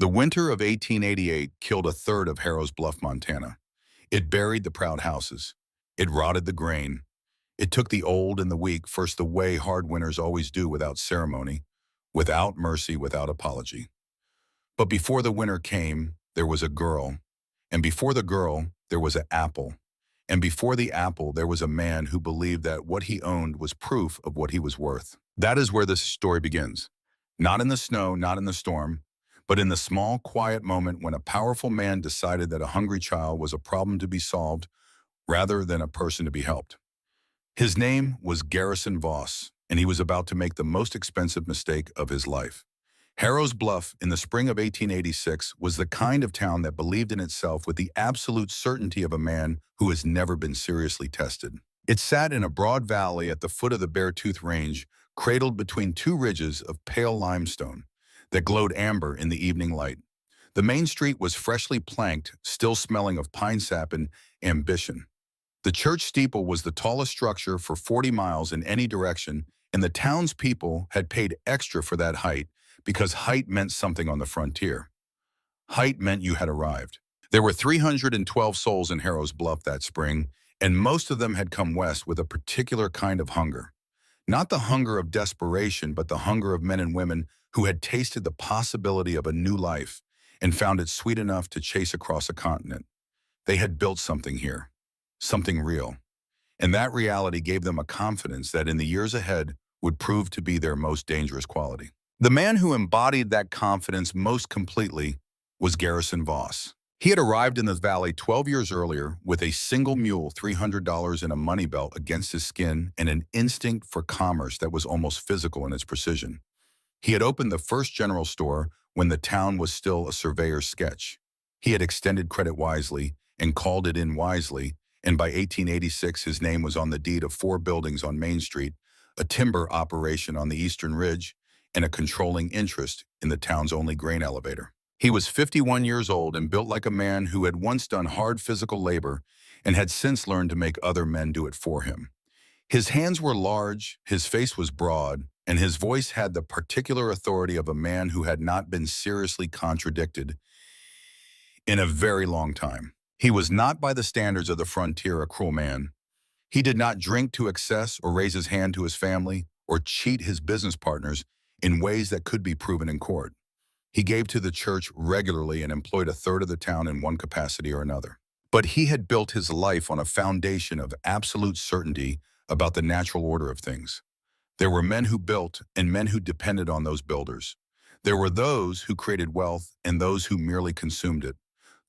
The winter of 1888 killed a third of Harrow's Bluff, Montana. It buried the proud houses. It rotted the grain. It took the old and the weak first the way hard winters always do, without ceremony, without mercy, without apology. But before the winter came, there was a girl. And before the girl, there was an apple. And before the apple, there was a man who believed that what he owned was proof of what he was worth. That is where this story begins. Not in the snow, not in the storm, but in the small, quiet moment when a powerful man decided that a hungry child was a problem to be solved rather than a person to be helped. His name was Garrison Voss, and he was about to make the most expensive mistake of his life. Harrow's Bluff in the spring of 1886 was the kind of town that believed in itself with the absolute certainty of a man who has never been seriously tested. It sat in a broad valley at the foot of the Beartooth Range, cradled between two ridges of pale limestone that glowed amber in the evening light. The main street was freshly planked, still smelling of pine sap and ambition. The church steeple was the tallest structure for 40 miles in any direction, and the townspeople had paid extra for that height because height meant something on the frontier. Height meant you had arrived. There were 312 souls in Harrow's Bluff that spring, and most of them had come west with a particular kind of hunger. Not the hunger of desperation, but the hunger of men and women who had tasted the possibility of a new life and found it sweet enough to chase across a continent. They had built something here, something real, and that reality gave them a confidence that in the years ahead would prove to be their most dangerous quality. The man who embodied that confidence most completely was Garrison Voss. He had arrived in the valley 12 years earlier with a single mule, $300 in a money belt against his skin, and an instinct for commerce that was almost physical in its precision. He had opened the first general store when the town was still a surveyor's sketch. He had extended credit wisely and called it in wisely, and by 1886 his name was on the deed of 4 buildings on Main Street, a timber operation on the Eastern Ridge, and a controlling interest in the town's only grain elevator. He was 51 years old and built like a man who had once done hard physical labor and had since learned to make other men do it for him. His hands were large, his face was broad, and his voice had the particular authority of a man who had not been seriously contradicted in a very long time. He was not, by the standards of the frontier, a cruel man. He did not drink to excess or raise his hand to his family or cheat his business partners in ways that could be proven in court. He gave to the church regularly and employed a third of the town in one capacity or another. But he had built his life on a foundation of absolute certainty about the natural order of things. There were men who built and men who depended on those builders. There were those who created wealth and those who merely consumed it.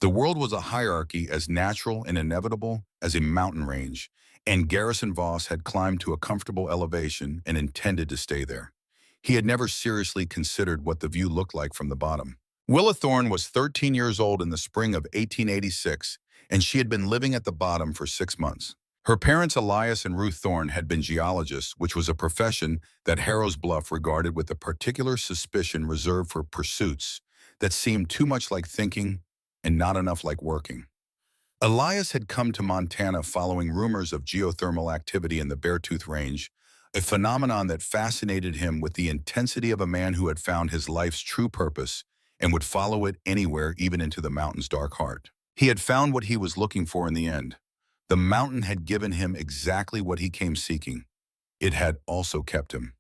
The world was a hierarchy as natural and inevitable as a mountain range, and Garrison Voss had climbed to a comfortable elevation and intended to stay there. He had never seriously considered what the view looked like from the bottom. Willa Thorne was 13 years old in the spring of 1886, and she had been living at the bottom for 6 months. Her parents, Elias and Ruth Thorne, had been geologists, which was a profession that Harrow's Bluff regarded with a particular suspicion reserved for pursuits that seemed too much like thinking and not enough like working. Elias had come to Montana following rumors of geothermal activity in the Beartooth Range, a phenomenon that fascinated him with the intensity of a man who had found his life's true purpose and would follow it anywhere, even into the mountain's dark heart. He had found what he was looking for in the end. The mountain had given him exactly what he came seeking. It had also kept him.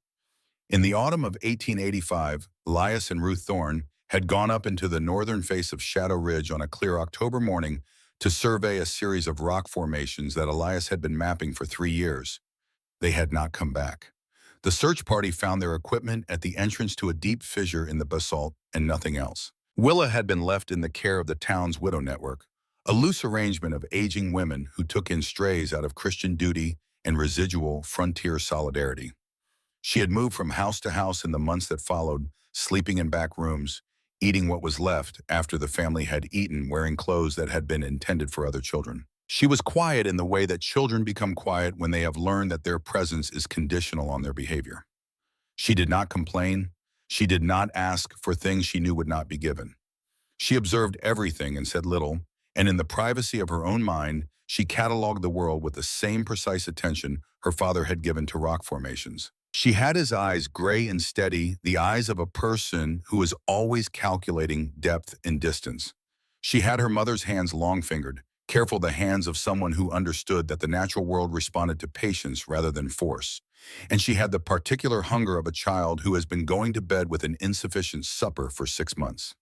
In the autumn of 1885, Elias and Ruth Thorne had gone up into the northern face of Shadow Ridge on a clear October morning to survey a series of rock formations that Elias had been mapping for 3 years. They had not come back. The search party found their equipment at the entrance to a deep fissure in the basalt and nothing else. Willa had been left in the care of the town's widow network, a loose arrangement of aging women who took in strays out of Christian duty and residual frontier solidarity. She had moved from house to house in the months that followed, sleeping in back rooms, eating what was left after the family had eaten, wearing clothes that had been intended for other children. She was quiet in the way that children become quiet when they have learned that their presence is conditional on their behavior. She did not complain. She did not ask for things she knew would not be given. She observed everything and said little, and in the privacy of her own mind, she cataloged the world with the same precise attention her father had given to rock formations. She had his eyes gray and steady, the eyes of a person who is always calculating depth and distance. She had her mother's hands long-fingered, careful the hands of someone who understood that the natural world responded to patience rather than force. And she had the particular hunger of a child who has been going to bed with an insufficient supper for 6 months.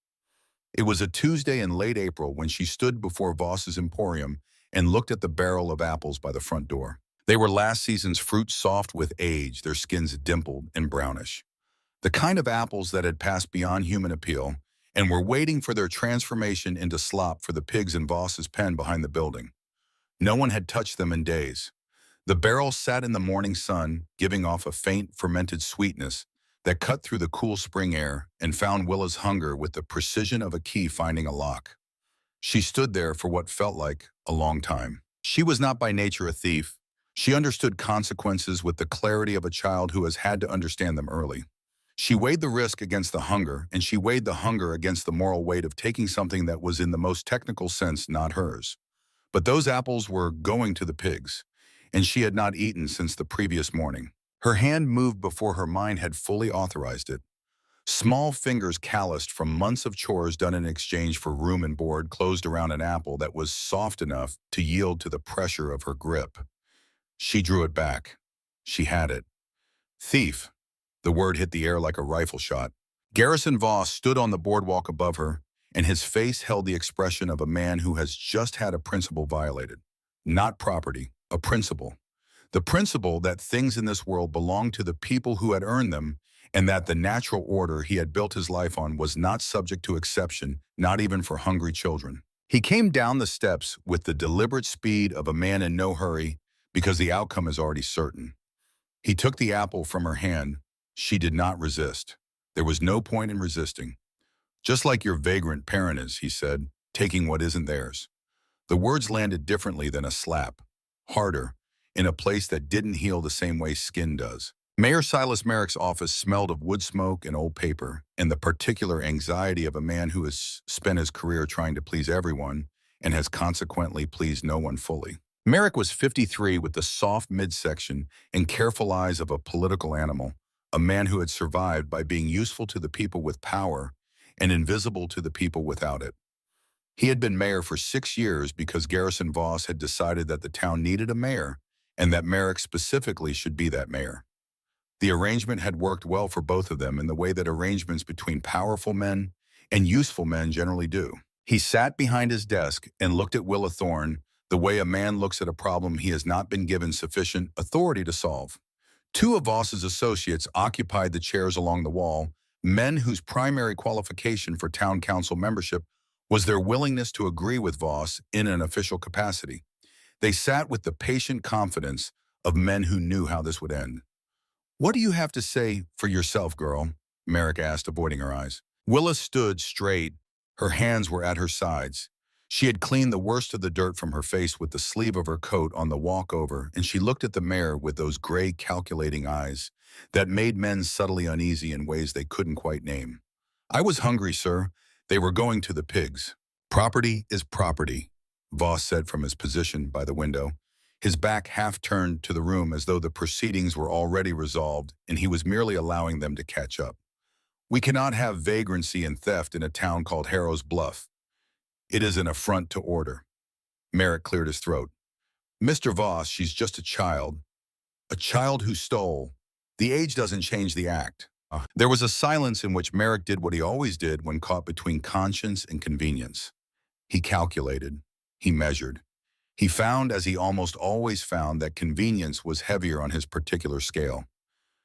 It was a Tuesday in late April when she stood before Voss's Emporium and looked at the barrel of apples by the front door. They were last season's fruit, soft with age, their skins dimpled and brownish. The kind of apples that had passed beyond human appeal and were waiting for their transformation into slop for the pigs in Voss's pen behind the building. No one had touched them in days. The barrel sat in the morning sun, giving off a faint, fermented sweetness that cut through the cool spring air and found Willa's hunger with the precision of a key finding a lock. She stood there for what felt like a long time. She was not by nature a thief. She understood consequences with the clarity of a child who has had to understand them early. She weighed the risk against the hunger, and she weighed the hunger against the moral weight of taking something that was in the most technical sense not hers. But those apples were going to the pigs, and she had not eaten since the previous morning. Her hand moved before her mind had fully authorized it. Small fingers calloused from months of chores done in exchange for room and board closed around an apple that was soft enough to yield to the pressure of her grip. She drew it back. She had it. Thief. The word hit the air like a rifle shot. Garrison Voss stood on the boardwalk above her, and his face held the expression of a man who has just had a principle violated. Not property, a principle. The principle that things in this world belong to the people who had earned them, and that the natural order he had built his life on was not subject to exception, not even for hungry children. He came down the steps with the deliberate speed of a man in no hurry, because the outcome is already certain. He took the apple from her hand. She did not resist. There was no point in resisting. Just like your vagrant parent is, he said, taking what isn't theirs. The words landed differently than a slap, harder, in a place that didn't heal the same way skin does. Mayor Silas Merrick's office smelled of wood smoke and old paper, and the particular anxiety of a man who has spent his career trying to please everyone and has consequently pleased no one fully. Merrick was 53 with the soft midsection and careful eyes of a political animal, a man who had survived by being useful to the people with power and invisible to the people without it. He had been mayor for 6 years because Garrison Voss had decided that the town needed a mayor and that Merrick specifically should be that mayor. The arrangement had worked well for both of them in the way that arrangements between powerful men and useful men generally do. He sat behind his desk and looked at Willa Thorne the way a man looks at a problem he has not been given sufficient authority to solve. 2 of Voss's associates occupied the chairs along the wall, men whose primary qualification for town council membership was their willingness to agree with Voss in an official capacity. They sat with the patient confidence of men who knew how this would end. "What do you have to say for yourself, girl?" Merrick asked, avoiding her eyes. Willa stood straight. Her hands were at her sides. She had cleaned the worst of the dirt from her face with the sleeve of her coat on the walk over, and she looked at the mayor with those gray, calculating eyes that made men subtly uneasy in ways they couldn't quite name. "I was hungry, sir. They were going to the pigs." "Property is property," Voss said from his position by the window, his back half turned to the room as though the proceedings were already resolved and he was merely allowing them to catch up. "We cannot have vagrancy and theft in a town called Harrow's Bluff. It is an affront to order." Merrick cleared his throat. "Mr. Voss, she's just a child who stole. The age doesn't change the act." There was a silence in which Merrick did what he always did when caught between conscience and convenience. He calculated. He measured. He found, as he almost always found, that convenience was heavier on his particular scale.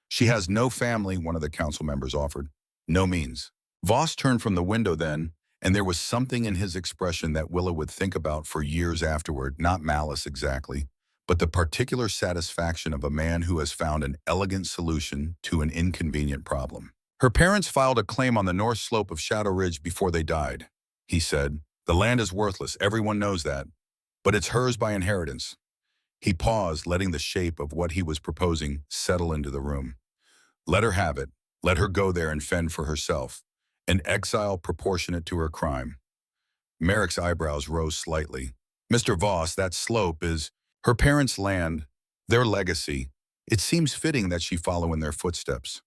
"She has no family," one of the council members offered. "No means." Voss turned from the window then, and there was something in his expression that Willa would think about for years afterward, not malice exactly, but the particular satisfaction of a man who has found an elegant solution to an inconvenient problem. "Her parents filed a claim on the north slope of Shadow Ridge before they died," he said. "The land is worthless, everyone knows that, but it's hers by inheritance." He paused, letting the shape of what he was proposing settle into the room. "Let her have it. Let her go there and fend for herself. An exile proportionate to her crime." Merrick's eyebrows rose slightly. "Mr. Voss, that slope is her parents' land, their legacy. It seems fitting that she follow in their footsteps.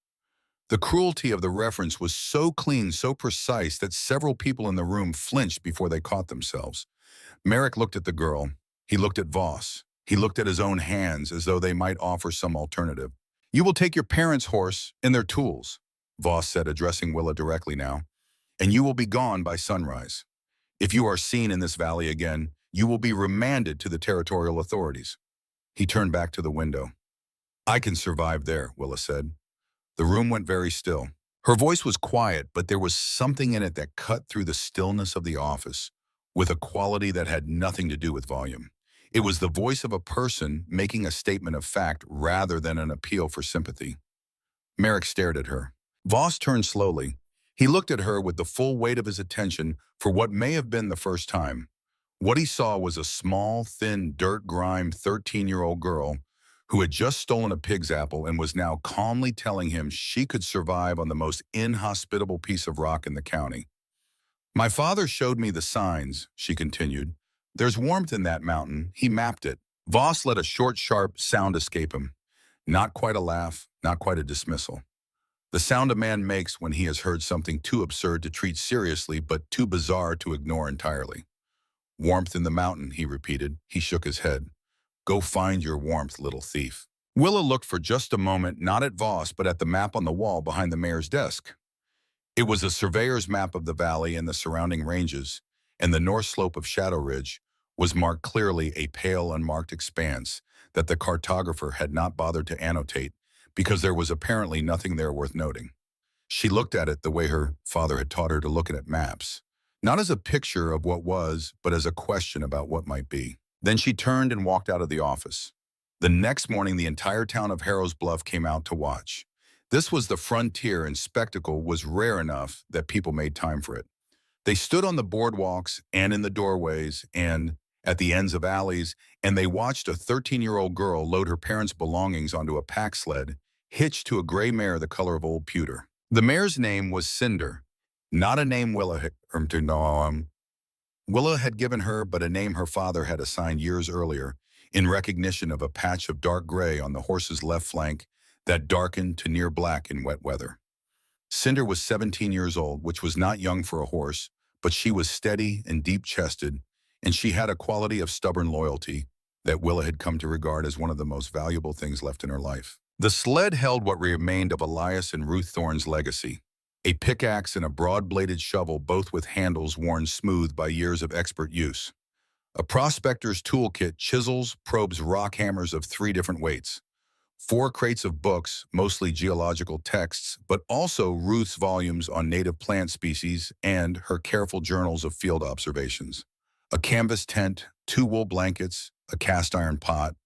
The cruelty of the reference was so clean, so precise, that several people in the room flinched before they caught themselves. Merrick looked at the girl. He looked at Voss. He looked at his own hands as though they might offer some alternative. "You will take your parents' horse and their tools," Voss said, addressing Willa directly now, "and you will be gone by sunrise. If you are seen in this valley again, you will be remanded to the territorial authorities." He turned back to the window. "I can survive there," Willa said. The room went very still. Her voice was quiet, but there was something in it that cut through the stillness of the office, with a quality that had nothing to do with volume. It was the voice of a person making a statement of fact rather than an appeal for sympathy. Merrick stared at her. Voss turned slowly. He looked at her with the full weight of his attention for what may have been the first time. What he saw was a small, thin, dirt-grimed 13-year-old girl who had just stolen a pig's apple and was now calmly telling him she could survive on the most inhospitable piece of rock in the county. "My father showed me the signs," she continued. "There's warmth in that mountain. He mapped it." Voss let a short, sharp sound escape him. Not quite a laugh, not quite a dismissal. The sound a man makes when he has heard something too absurd to treat seriously but too bizarre to ignore entirely. "Warmth in the mountain," he repeated. He shook his head. "Go find your warmth, little thief." Willa looked for just a moment not at Voss but at the map on the wall behind the mayor's desk. It was a surveyor's map of the valley and the surrounding ranges, and the north slope of Shadow Ridge was marked clearly a pale, unmarked expanse that the cartographer had not bothered to annotate because there was apparently nothing there worth noting. She looked at it the way her father had taught her to look at maps, not as a picture of what was, but as a question about what might be. Then she turned and walked out of the office. The next morning, the entire town of Harrow's Bluff came out to watch. This was the frontier, and spectacle was rare enough that people made time for it. They stood on the boardwalks and in the doorways and at the ends of alleys, and they watched a 13-year-old girl load her parents' belongings onto a pack sled, hitched to a gray mare the color of old pewter. The mare's name was Cinder, not a name Willa had given her, but a name her father had assigned years earlier in recognition of a patch of dark gray on the horse's left flank that darkened to near black in wet weather. Cinder was 17 years old, which was not young for a horse, but she was steady and deep-chested, and she had a quality of stubborn loyalty that Willa had come to regard as one of the most valuable things left in her life. The sled held what remained of Elias and Ruth Thorne's legacy, a pickaxe and a broad-bladed shovel, both with handles worn smooth by years of expert use. A prospector's toolkit, chisels, probes, rock hammers of 3 different weights. 4 crates of books, mostly geological texts, but also Ruth's volumes on native plant species and her careful journals of field observations. A canvas tent, 2 wool blankets, a cast iron pot,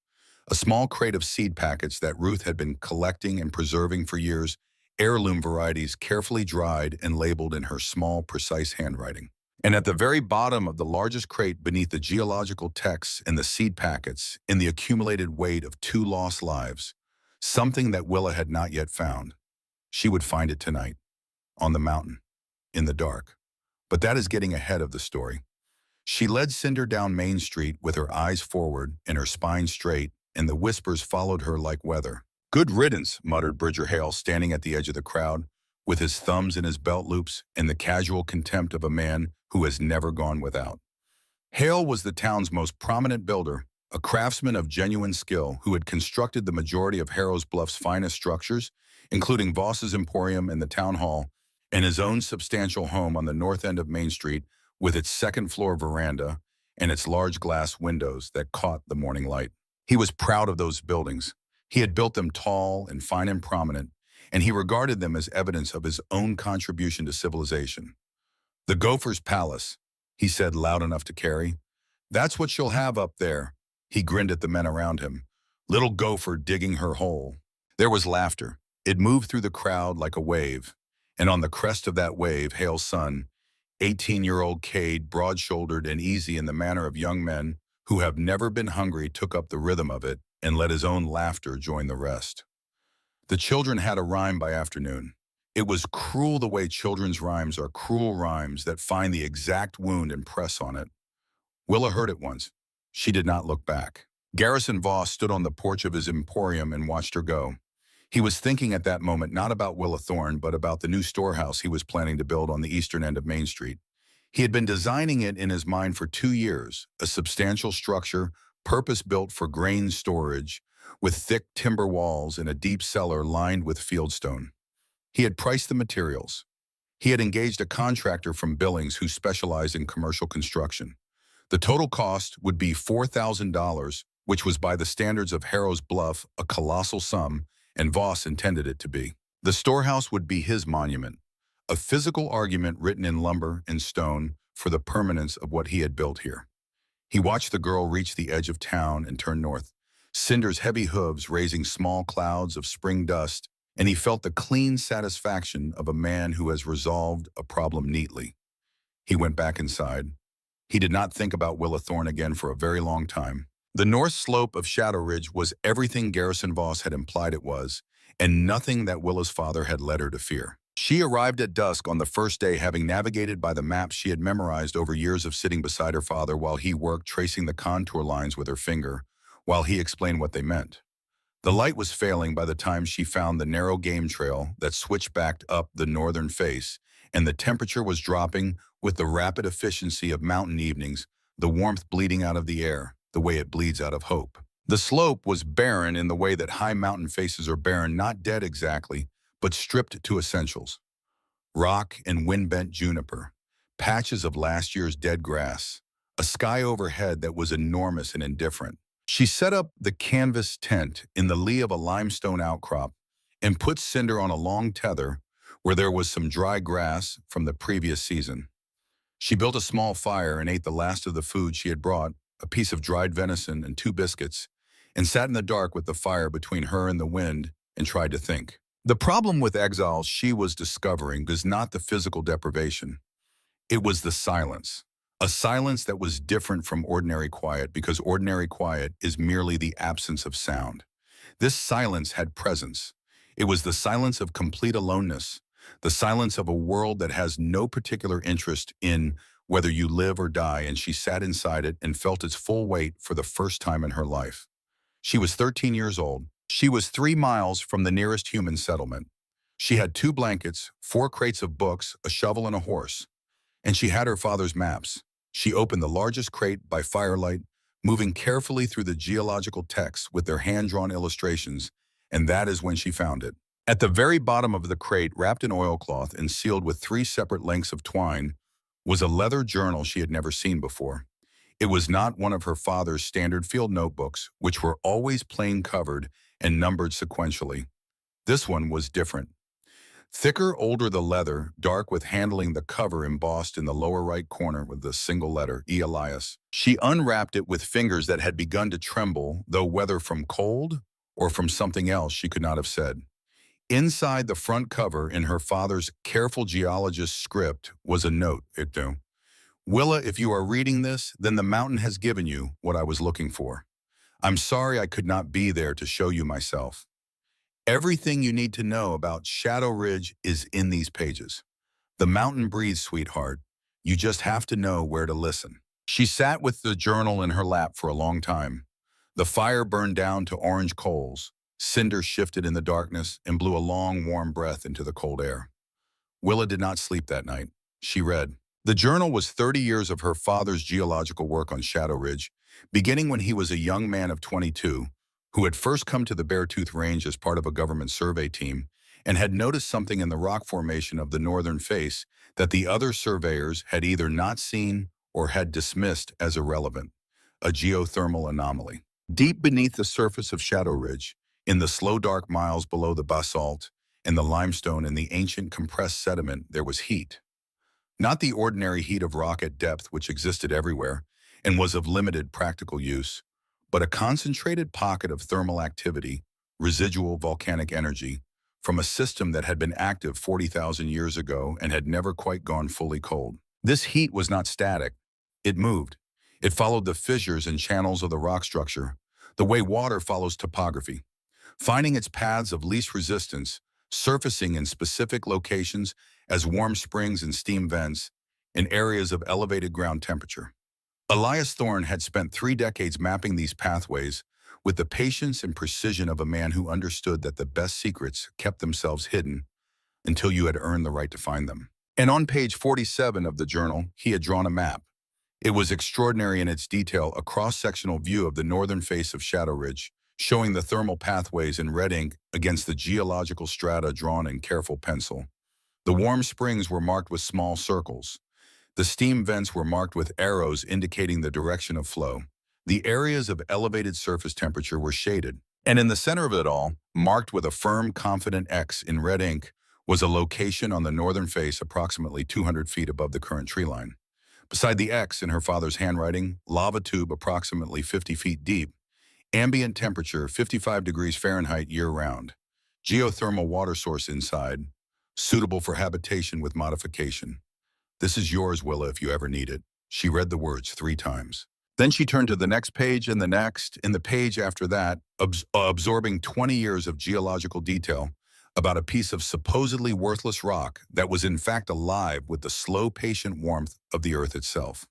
a small crate of seed packets that Ruth had been collecting and preserving for years, heirloom varieties carefully dried and labeled in her small, precise handwriting. And at the very bottom of the largest crate, beneath the geological texts and the seed packets, in the accumulated weight of 2 lost lives, something that Willa had not yet found. She would find it tonight, on the mountain, in the dark. But that is getting ahead of the story. She led Cinder down Main Street with her eyes forward and her spine straight, and the whispers followed her like weather. "Good riddance," muttered Bridger Hale, standing at the edge of the crowd, with his thumbs in his belt loops and the casual contempt of a man who has never gone without. Hale was the town's most prominent builder, a craftsman of genuine skill who had constructed the majority of Harrow's Bluff's finest structures, including Voss's Emporium and the town hall, and his own substantial home on the north end of Main Street with its second-floor veranda and its large glass windows that caught the morning light. He was proud of those buildings. He had built them tall and fine and prominent, and he regarded them as evidence of his own contribution to civilization. "The Gopher's Palace," he said loud enough to carry. "That's what she'll have up there." He grinned at the men around him. "Little Gopher digging her hole." There was laughter. It moved through the crowd like a wave, and on the crest of that wave, Hale's son, 18-year-old Cade, broad-shouldered and easy in the manner of young men who have never been hungry, took up the rhythm of it and let his own laughter join the rest. The children had a rhyme by afternoon. It was cruel the way children's rhymes are cruel rhymes that find the exact wound and press on it. Willa heard it once. She did not look back. Garrison Voss stood on the porch of his emporium and watched her go. He was thinking at that moment not about Willa Thorne, but about the new storehouse he was planning to build on the eastern end of Main Street. He had been designing it in his mind for 2 years, a substantial structure, purpose-built for grain storage, with thick timber walls and a deep cellar lined with fieldstone. He had priced the materials. He had engaged a contractor from Billings who specialized in commercial construction. The total cost would be $4,000, which was by the standards of Harrow's Bluff a colossal sum, and Voss intended it to be. The storehouse would be his monument, a physical argument written in lumber and stone for the permanence of what he had built here. He watched the girl reach the edge of town and turn north, Cinder's heavy hooves raising small clouds of spring dust, and he felt the clean satisfaction of a man who has resolved a problem neatly. He went back inside. He did not think about Willa Thorne again for a very long time. The north slope of Shadow Ridge was everything Garrison Voss had implied it was, and nothing that Willa's father had led her to fear. She arrived at dusk on the first day, having navigated by the maps she had memorized over years of sitting beside her father while he worked tracing the contour lines with her finger, while he explained what they meant. The light was failing by the time she found the narrow game trail that switchbacked up the northern face, and the temperature was dropping with the rapid efficiency of mountain evenings, the warmth bleeding out of the air, the way it bleeds out of hope. The slope was barren in the way that high mountain faces are barren, not dead exactly, but stripped to essentials. Rock and wind-bent juniper, patches of last year's dead grass, a sky overhead that was enormous and indifferent. She set up the canvas tent in the lee of a limestone outcrop and put Cinder on a long tether where there was some dry grass from the previous season. She built a small fire and ate the last of the food she had brought, a piece of dried venison and 2 biscuits, and sat in the dark with the fire between her and the wind and tried to think. The problem with exile she was discovering was not the physical deprivation. It was the silence. A silence that was different from ordinary quiet, because ordinary quiet is merely the absence of sound. This silence had presence. It was the silence of complete aloneness, the silence of a world that has no particular interest in whether you live or die, and she sat inside it and felt its full weight for the first time in her life. She was 13 years old. She was 3 miles from the nearest human settlement. She had 2 blankets, 4 crates of books, a shovel, and a horse. And she had her father's maps. She opened the largest crate by firelight, moving carefully through the geological texts with their hand-drawn illustrations, and that is when she found it. At the very bottom of the crate, wrapped in oilcloth and sealed with 3 separate lengths of twine, was a leather journal she had never seen before. It was not one of her father's standard field notebooks, which were always plain-covered and numbered sequentially. This one was different. Thicker, older the leather, dark with handling, the cover embossed in the lower right corner with the single letter, E. Elias. She unwrapped it with fingers that had begun to tremble, though whether from cold or from something else she could not have said. Inside the front cover, in her father's careful geologist script, was a note. Willa, if you are reading this, then the mountain has given you what I was looking for. I'm sorry I could not be there to show you myself. Everything you need to know about Shadow Ridge is in these pages. The mountain breathes, sweetheart. You just have to know where to listen. She sat with the journal in her lap for a long time. The fire burned down to orange coals. Cinder shifted in the darkness and blew a long, warm breath into the cold air. Willa did not sleep that night. She read. The journal was 30 years of her father's geological work on Shadow Ridge, beginning when he was a young man of 22, who had first come to the Beartooth Range as part of a government survey team and had noticed something in the rock formation of the northern face that the other surveyors had either not seen or had dismissed as irrelevant, a geothermal anomaly. Deep beneath the surface of Shadow Ridge, in the slow dark miles below the basalt and the limestone and the ancient compressed sediment, there was heat. Not the ordinary heat of rock at depth which existed everywhere and was of limited practical use, but a concentrated pocket of thermal activity, residual volcanic energy, from a system that had been active 40,000 years ago and had never quite gone fully cold. This heat was not static. It moved. It followed the fissures and channels of the rock structure, the way water follows topography, finding its paths of least resistance, surfacing in specific locations as warm springs and steam vents in areas of elevated ground temperature. Elias Thorne had spent 3 decades mapping these pathways with the patience and precision of a man who understood that the best secrets kept themselves hidden until you had earned the right to find them. And on page 47 of the journal, he had drawn a map. It was extraordinary in its detail, a cross-sectional view of the northern face of Shadow Ridge, showing the thermal pathways in red ink against the geological strata drawn in careful pencil. The warm springs were marked with small circles. The steam vents were marked with arrows indicating the direction of flow. The areas of elevated surface temperature were shaded. And in the center of it all, marked with a firm, confident X in red ink, was a location on the northern face approximately 200 feet above the current tree line. Beside the X in her father's handwriting, lava tube approximately 50 feet deep, ambient temperature 55 degrees Fahrenheit year-round, geothermal water source inside, suitable for habitation with modification. This is yours, Willa, if you ever need it. She read the words 3 times. Then she turned to the next page and the next, and the page after that, absorbing 20 years of geological detail about a piece of supposedly worthless rock that was in fact alive with the slow, patient warmth of the earth itself.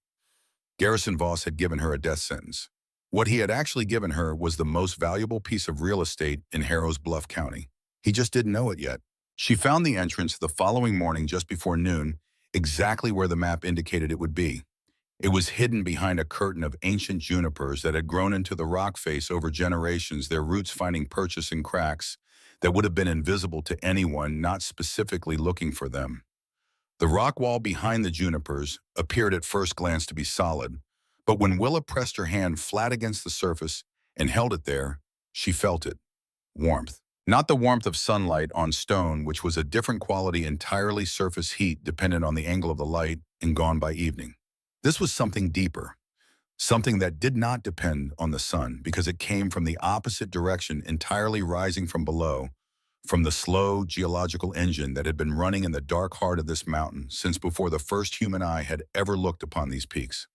Garrison Voss had given her a death sentence. What he had actually given her was the most valuable piece of real estate in Harrow's Bluff County. He just didn't know it yet. She found the entrance the following morning just before noon, exactly where the map indicated it would be. It was hidden behind a curtain of ancient junipers that had grown into the rock face over generations, their roots finding purchase in cracks that would have been invisible to anyone not specifically looking for them. The rock wall behind the junipers appeared at first glance to be solid, but when Willa pressed her hand flat against the surface and held it there, she felt it. Warmth. Not the warmth of sunlight on stone, which was a different quality, entirely surface heat dependent on the angle of the light and gone by evening. This was something deeper, something that did not depend on the sun because it came from the opposite direction, entirely rising from below, from the slow geological engine that had been running in the dark heart of this mountain since before the first human eye had ever looked upon these peaks.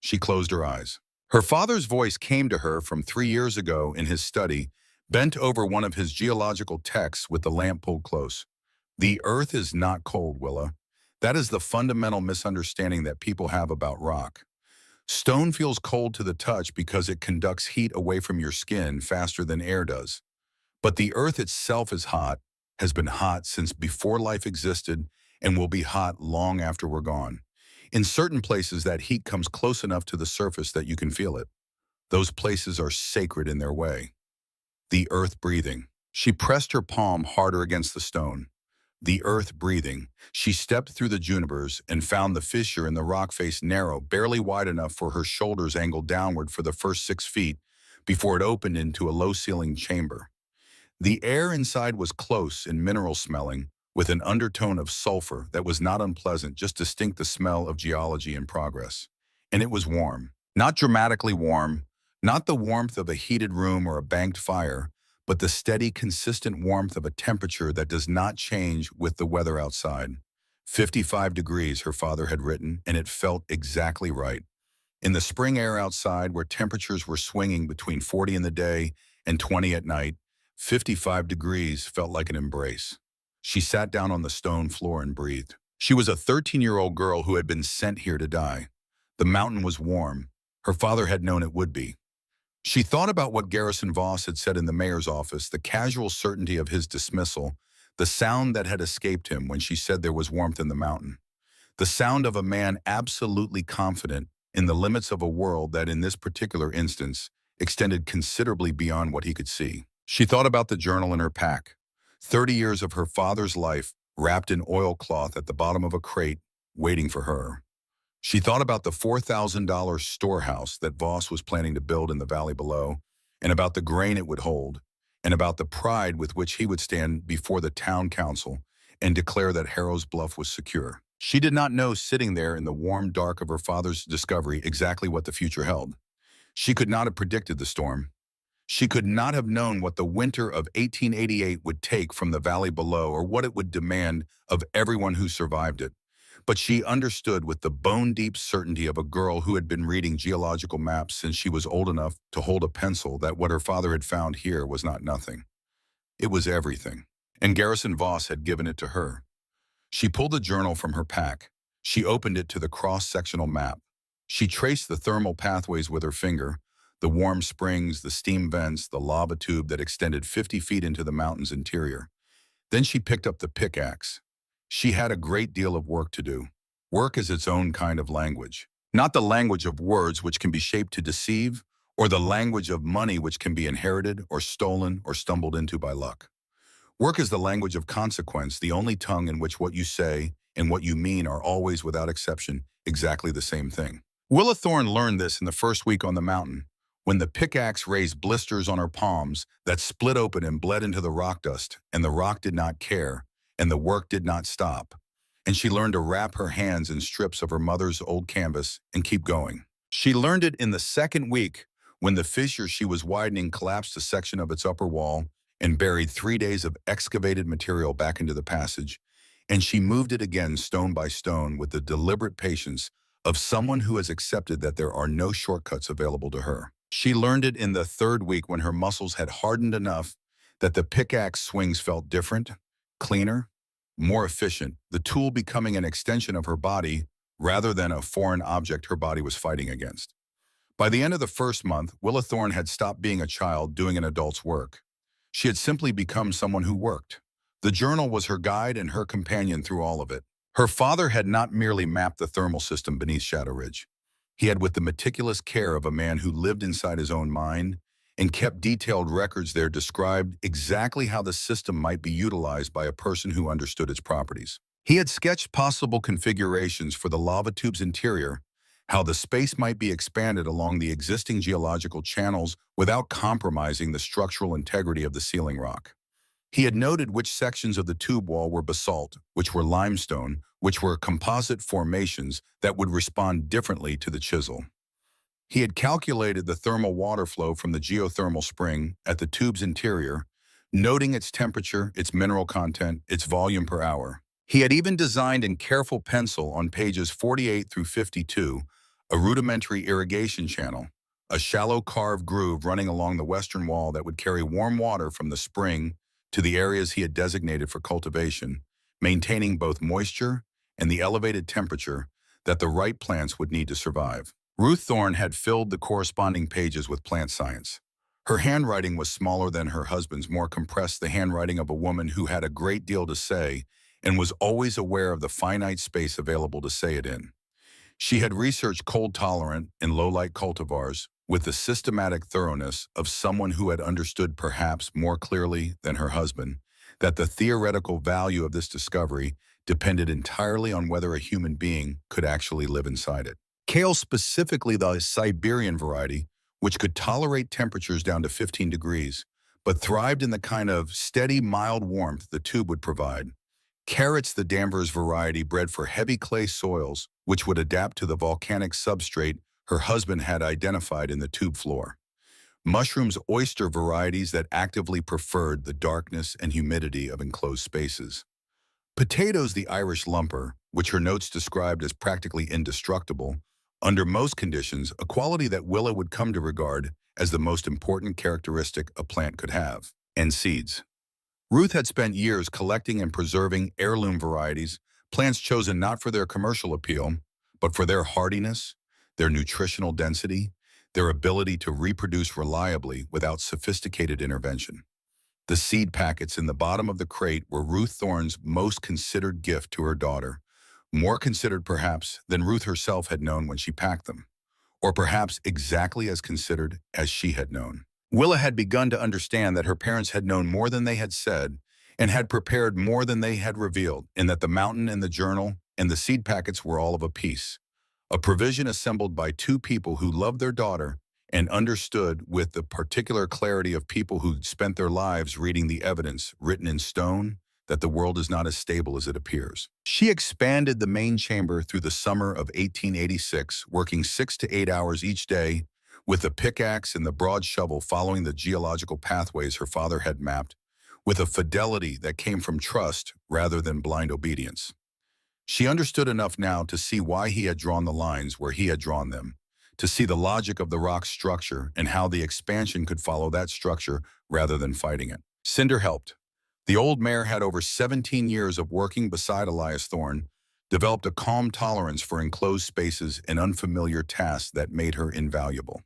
She closed her eyes. Her father's voice came to her from 3 years ago in his study, bent over one of his geological texts with the lamp pulled close. The earth is not cold, Willa. That is the fundamental misunderstanding that people have about rock. Stone feels cold to the touch because it conducts heat away from your skin faster than air does. But the earth itself is hot, has been hot since before life existed, and will be hot long after we're gone. In certain places, that heat comes close enough to the surface that you can feel it. Those places are sacred in their way. The earth breathing. She pressed her palm harder against the stone. The earth breathing. She stepped through the junipers and found the fissure in the rock face narrow, barely wide enough for her shoulders angled downward for the first 6 feet before it opened into a low-ceilinged chamber. The air inside was close and mineral-smelling, with an undertone of sulfur that was not unpleasant, just distinct the smell of geology in progress. And it was warm. Not dramatically warm, not the warmth of a heated room or a banked fire, but the steady, consistent warmth of a temperature that does not change with the weather outside. 55 degrees, her father had written, and it felt exactly right. In the spring air outside, where temperatures were swinging between 40 in the day and 20 at night, 55 degrees felt like an embrace. She sat down on the stone floor and breathed. She was a 13-year-old girl who had been sent here to die. The mountain was warm. Her father had known it would be. She thought about what Garrison Voss had said in the mayor's office, the casual certainty of his dismissal, the sound that had escaped him when she said there was warmth in the mountain. The sound of a man absolutely confident in the limits of a world that in this particular instance extended considerably beyond what he could see. She thought about the journal in her pack, 30 years of her father's life wrapped in oilcloth at the bottom of a crate, waiting for her. She thought about the $4,000 storehouse that Voss was planning to build in the valley below, and about the grain it would hold, and about the pride with which he would stand before the town council and declare that Harrow's Bluff was secure. She did not know, sitting there in the warm dark of her father's discovery, exactly what the future held. She could not have predicted the storm. She could not have known what the winter of 1888 would take from the valley below or what it would demand of everyone who survived it. But she understood with the bone-deep certainty of a girl who had been reading geological maps since she was old enough to hold a pencil that what her father had found here was not nothing. It was everything. And Garrison Voss had given it to her. She pulled the journal from her pack. She opened it to the cross-sectional map. She traced the thermal pathways with her finger, the warm springs, the steam vents, the lava tube that extended 50 feet into the mountain's interior. Then she picked up the pickaxe. She had a great deal of work to do. Work is its own kind of language. Not the language of words which can be shaped to deceive, or the language of money which can be inherited or stolen or stumbled into by luck. Work is the language of consequence, the only tongue in which what you say and what you mean are always, without exception, exactly the same thing. Willa Thorne learned this in the first week on the mountain, when the pickaxe raised blisters on her palms that split open and bled into the rock dust, and the rock did not care, and the work did not stop. And she learned to wrap her hands in strips of her mother's old canvas and keep going. She learned it in the second week, when the fissure she was widening collapsed a section of its upper wall and buried 3 days of excavated material back into the passage, and she moved it again stone by stone with the deliberate patience of someone who has accepted that there are no shortcuts available to her. She learned it in the third week when her muscles had hardened enough that the pickaxe swings felt different, cleaner, more efficient, the tool becoming an extension of her body rather than a foreign object her body was fighting against. By the end of the first month, Willa Thorne had stopped being a child doing an adult's work. She had simply become someone who worked. The journal was her guide and her companion through all of it. Her father had not merely mapped the thermal system beneath Shadow Ridge. He had, with the meticulous care of a man who lived inside his own mind and kept detailed records there, described exactly how the system might be utilized by a person who understood its properties. He had sketched possible configurations for the lava tube's interior, how the space might be expanded along the existing geological channels without compromising the structural integrity of the ceiling rock. He had noted which sections of the tube wall were basalt, which were limestone, which were composite formations that would respond differently to the chisel. He had calculated the thermal water flow from the geothermal spring at the tube's interior, noting its temperature, its mineral content, its volume per hour. He had even designed in careful pencil on pages 48 through 52 a rudimentary irrigation channel, a shallow carved groove running along the western wall that would carry warm water from the spring to the areas he had designated for cultivation, maintaining both moisture and the elevated temperature that the right plants would need to survive. Ruth Thorne had filled the corresponding pages with plant science. Her handwriting was smaller than her husband's, more compressed, the handwriting of a woman who had a great deal to say and was always aware of the finite space available to say it in. She had researched cold-tolerant and low-light cultivars with the systematic thoroughness of someone who had understood perhaps more clearly than her husband that the theoretical value of this discovery depended entirely on whether a human being could actually live inside it. Kale, specifically the Siberian variety, which could tolerate temperatures down to 15 degrees, but thrived in the kind of steady, mild warmth the tube would provide. Carrots, the Danvers variety, bred for heavy clay soils, which would adapt to the volcanic substrate her husband had identified in the tube floor. Mushrooms, oyster varieties that actively preferred the darkness and humidity of enclosed spaces. Potatoes, the Irish lumper, which her notes described as practically indestructible, under most conditions, a quality that Willa would come to regard as the most important characteristic a plant could have. And seeds. Ruth had spent years collecting and preserving heirloom varieties, plants chosen not for their commercial appeal, but for their hardiness, their nutritional density, their ability to reproduce reliably without sophisticated intervention. The seed packets in the bottom of the crate were Ruth Thorne's most considered gift to her daughter, more considered perhaps than Ruth herself had known when she packed them, or perhaps exactly as considered as she had known. Willa had begun to understand that her parents had known more than they had said and had prepared more than they had revealed, and that the mountain and the journal and the seed packets were all of a piece. A provision assembled by two people who loved their daughter and understood with the particular clarity of people who'd spent their lives reading the evidence written in stone that the world is not as stable as it appears. She expanded the main chamber through the summer of 1886, working 6 to 8 hours each day, with the pickaxe and the broad shovel, following the geological pathways her father had mapped, with a fidelity that came from trust rather than blind obedience. She understood enough now to see why he had drawn the lines where he had drawn them, to see the logic of the rock's structure and how the expansion could follow that structure rather than fighting it. Cinder helped. The old mare had over 17 years of working beside Elias Thorne, developed a calm tolerance for enclosed spaces and unfamiliar tasks that made her invaluable.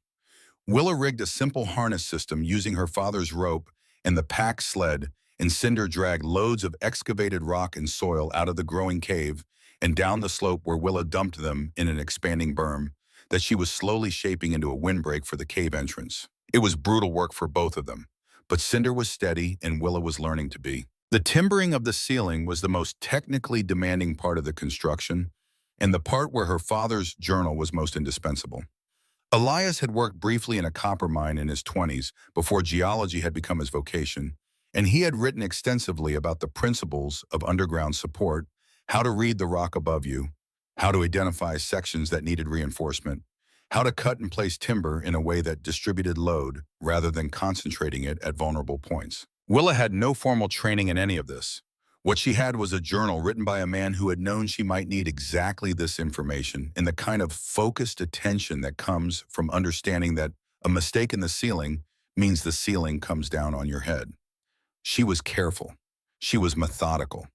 Willa rigged a simple harness system using her father's rope and the pack sled, and Cinder dragged loads of excavated rock and soil out of the growing cave and down the slope where Willa dumped them in an expanding berm that she was slowly shaping into a windbreak for the cave entrance. It was brutal work for both of them, but Cinder was steady and Willa was learning to be. The timbering of the ceiling was the most technically demanding part of the construction, and the part where her father's journal was most indispensable. Elias had worked briefly in a copper mine in his 20s before geology had become his vocation, and he had written extensively about the principles of underground support, how to read the rock above you, how to identify sections that needed reinforcement, how to cut and place timber in a way that distributed load rather than concentrating it at vulnerable points. Willa had no formal training in any of this. What she had was a journal written by a man who had known she might need exactly this information and the kind of focused attention that comes from understanding that a mistake in the ceiling means the ceiling comes down on your head. She was careful. She was methodical.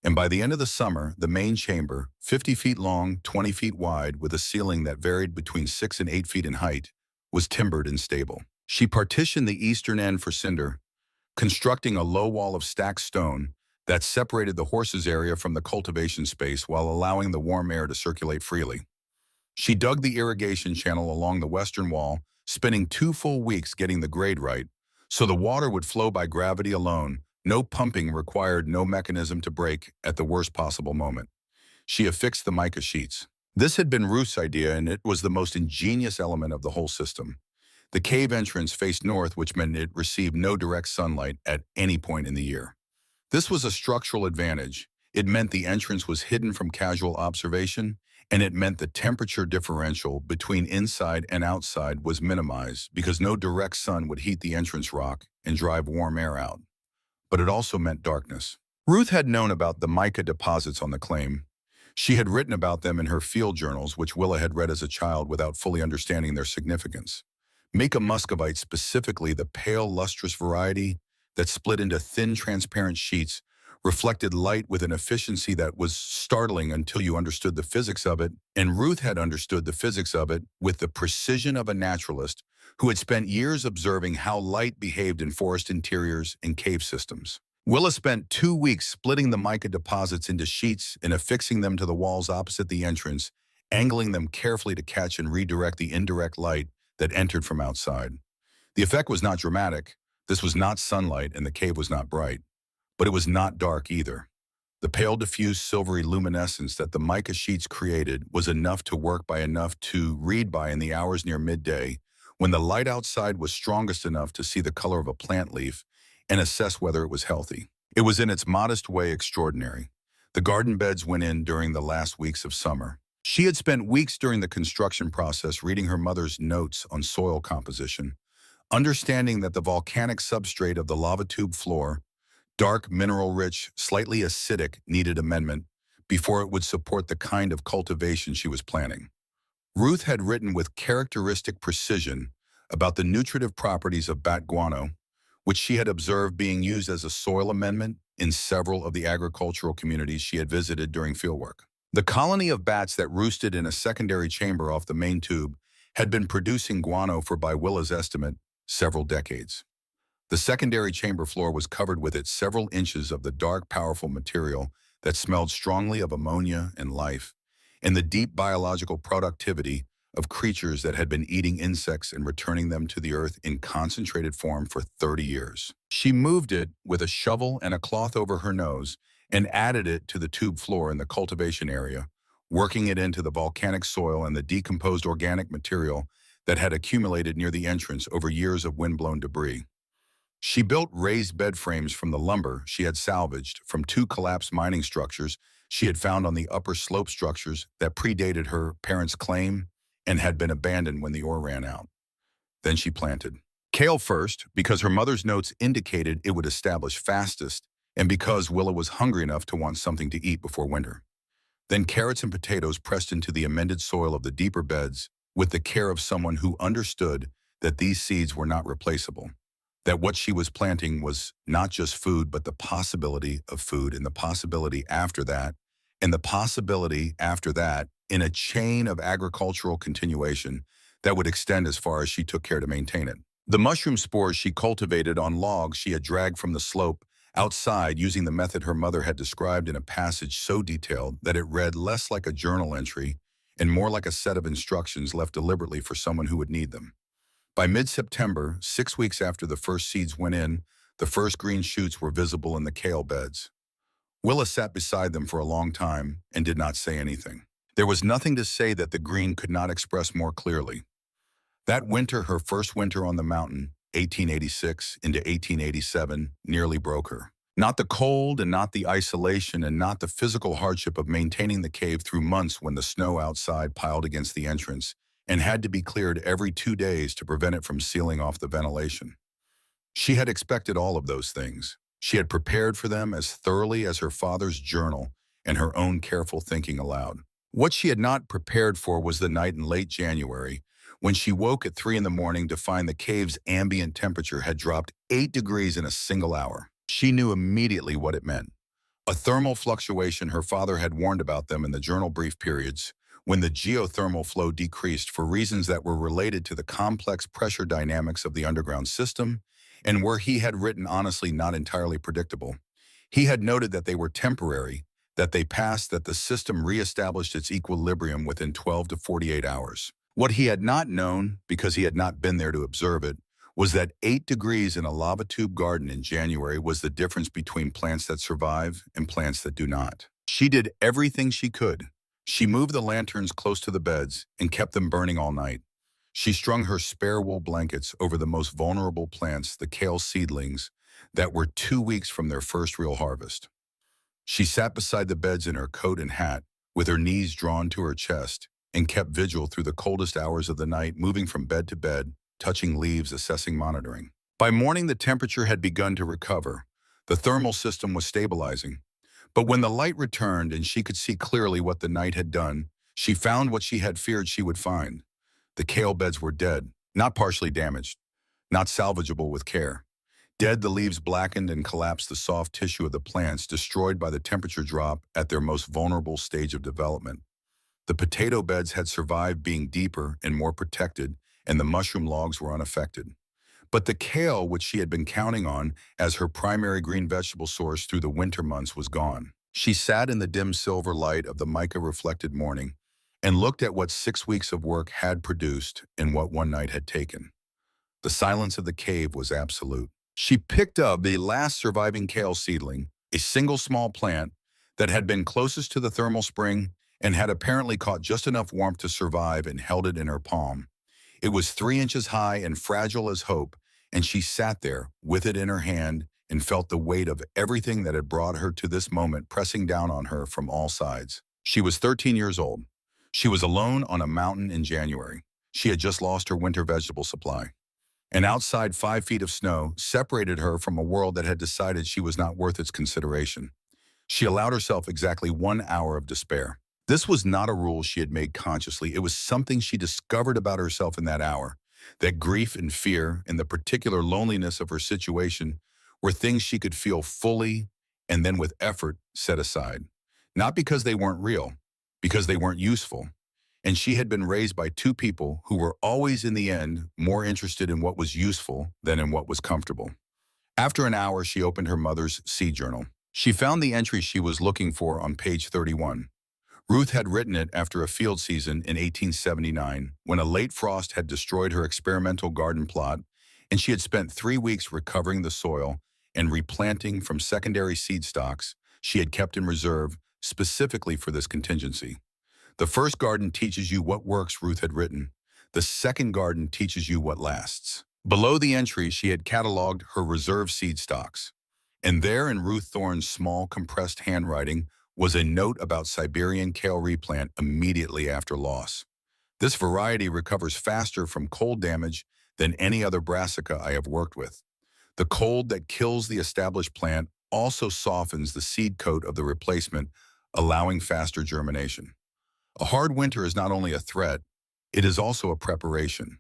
And by the end of the summer, the main chamber, 50 feet long, 20 feet wide, with a ceiling that varied between 6 and 8 feet in height, was timbered and stable. She partitioned the eastern end for Cinder, constructing a low wall of stacked stone that separated the horses area from the cultivation space while allowing the warm air to circulate freely. She dug the irrigation channel along the western wall, spending 2 full weeks getting the grade right, so the water would flow by gravity alone. No pumping required, no mechanism to break at the worst possible moment. She affixed the mica sheets. This had been Ruth's idea, and it was the most ingenious element of the whole system. The cave entrance faced north, which meant it received no direct sunlight at any point in the year. This was a structural advantage. It meant the entrance was hidden from casual observation, and it meant the temperature differential between inside and outside was minimized because no direct sun would heat the entrance rock and drive warm air out. But it also meant darkness. Ruth had known about the mica deposits on the claim. She had written about them in her field journals, which Willa had read as a child without fully understanding their significance. Mica muscovite, specifically the pale, lustrous variety that split into thin, transparent sheets, reflected light with an efficiency that was startling until you understood the physics of it, and Ruth had understood the physics of it with the precision of a naturalist who had spent years observing how light behaved in forest interiors and cave systems. Willa spent 2 weeks splitting the mica deposits into sheets and affixing them to the walls opposite the entrance, angling them carefully to catch and redirect the indirect light that entered from outside. The effect was not dramatic. This was not sunlight, and the cave was not bright. But it was not dark either. The pale, diffuse, silvery luminescence that the mica sheets created was enough to work by, enough to read by in the hours near midday, when the light outside was strongest enough to see the color of a plant leaf and assess whether it was healthy. It was in its modest way extraordinary. The garden beds went in during the last weeks of summer. She had spent weeks during the construction process reading her mother's notes on soil composition, understanding that the volcanic substrate of the lava tube floor, dark, mineral-rich, slightly acidic, needed amendment before it would support the kind of cultivation she was planning. Ruth had written with characteristic precision about the nutritive properties of bat guano, which she had observed being used as a soil amendment in several of the agricultural communities she had visited during fieldwork. The colony of bats that roosted in a secondary chamber off the main tube had been producing guano for, by Willa's estimate, several decades. The secondary chamber floor was covered with it several inches of the dark, powerful material that smelled strongly of ammonia and life, and the deep biological productivity of creatures that had been eating insects and returning them to the earth in concentrated form for 30 years. She moved it with a shovel and a cloth over her nose and added it to the tube floor in the cultivation area, working it into the volcanic soil and the decomposed organic material that had accumulated near the entrance over years of windblown debris. She built raised bed frames from the lumber she had salvaged from 2 collapsed mining structures she had found on the upper slope structures that predated her parents' claim and had been abandoned when the ore ran out. Then she planted kale first, because her mother's notes indicated it would establish fastest and because Willa was hungry enough to want something to eat before winter. Then carrots and potatoes pressed into the amended soil of the deeper beds with the care of someone who understood that these seeds were not replaceable, that what she was planting was not just food, but the possibility of food and the possibility after that, and the possibility after that in a chain of agricultural continuation that would extend as far as she took care to maintain it. The mushroom spores she cultivated on logs she had dragged from the slope outside using the method her mother had described in a passage so detailed that it read less like a journal entry and more like a set of instructions left deliberately for someone who would need them. By mid-September, 6 weeks after the first seeds went in, the first green shoots were visible in the kale beds. Willa sat beside them for a long time and did not say anything. There was nothing to say that the green could not express more clearly. That winter, her first winter on the mountain, 1886 into 1887, nearly broke her. Not the cold and not the isolation and not the physical hardship of maintaining the cave through months when the snow outside piled against the entrance and had to be cleared every 2 days to prevent it from sealing off the ventilation. She had expected all of those things. She had prepared for them as thoroughly as her father's journal and her own careful thinking allowed. What she had not prepared for was the night in late January when she woke at 3 in the morning to find the cave's ambient temperature had dropped 8 degrees in a single hour. She knew immediately what it meant. A thermal fluctuation her father had warned about them in the journal brief periods when the geothermal flow decreased for reasons that were related to the complex pressure dynamics of the underground system and where he had written honestly not entirely predictable. He had noted that they were temporary, that they passed, that the system reestablished its equilibrium within 12 to 48 hours. What he had not known, because he had not been there to observe it, was that 8 degrees in a lava tube garden in January was the difference between plants that survive and plants that do not. She did everything she could. She moved the lanterns close to the beds and kept them burning all night. She strung her spare wool blankets over the most vulnerable plants, the kale seedlings, that were 2 weeks from their first real harvest. She sat beside the beds in her coat and hat, with her knees drawn to her chest, and kept vigil through the coldest hours of the night, moving from bed to bed, touching leaves, assessing, monitoring. By morning, the temperature had begun to recover. The thermal system was stabilizing. But when the light returned and she could see clearly what the night had done, she found what she had feared she would find. The kale beds were dead, not partially damaged, not salvageable with care. Dead, the leaves blackened and collapsed the soft tissue of the plants, destroyed by the temperature drop at their most vulnerable stage of development. The potato beds had survived being deeper and more protected, and the mushroom logs were unaffected. But the kale, which she had been counting on as her primary green vegetable source through the winter months, was gone. She sat in the dim silver light of the mica-reflected morning and looked at what 6 weeks of work had produced and what one night had taken. The silence of the cave was absolute. She picked up the last surviving kale seedling, a single small plant that had been closest to the thermal spring and had apparently caught just enough warmth to survive, and held it in her palm. It was 3 inches high and fragile as hope, and she sat there with it in her hand and felt the weight of everything that had brought her to this moment pressing down on her from all sides. She was 13 years old. She was alone on a mountain in January. She had just lost her winter vegetable supply. And outside 5 feet of snow separated her from a world that had decided she was not worth its consideration. She allowed herself exactly 1 hour of despair. This was not a rule she had made consciously. It was something she discovered about herself in that hour. That grief and fear and the particular loneliness of her situation were things she could feel fully and then with effort set aside. Not because they weren't real, because they weren't useful. And she had been raised by 2 people who were always, in the end, more interested in what was useful than in what was comfortable. After an hour, she opened her mother's seed journal. She found the entry she was looking for on page 31. Ruth had written it after a field season in 1879, when a late frost had destroyed her experimental garden plot, and she had spent 3 weeks recovering the soil and replanting from secondary seed stocks she had kept in reserve specifically for this contingency. The first garden teaches you what works, Ruth had written. The second garden teaches you what lasts. Below the entry, she had cataloged her reserve seed stocks. And there, in Ruth Thorne's small, compressed handwriting, was a note about Siberian kale replant immediately after loss. This variety recovers faster from cold damage than any other brassica I have worked with. The cold that kills the established plant also softens the seed coat of the replacement, allowing faster germination. A hard winter is not only a threat, it is also a preparation.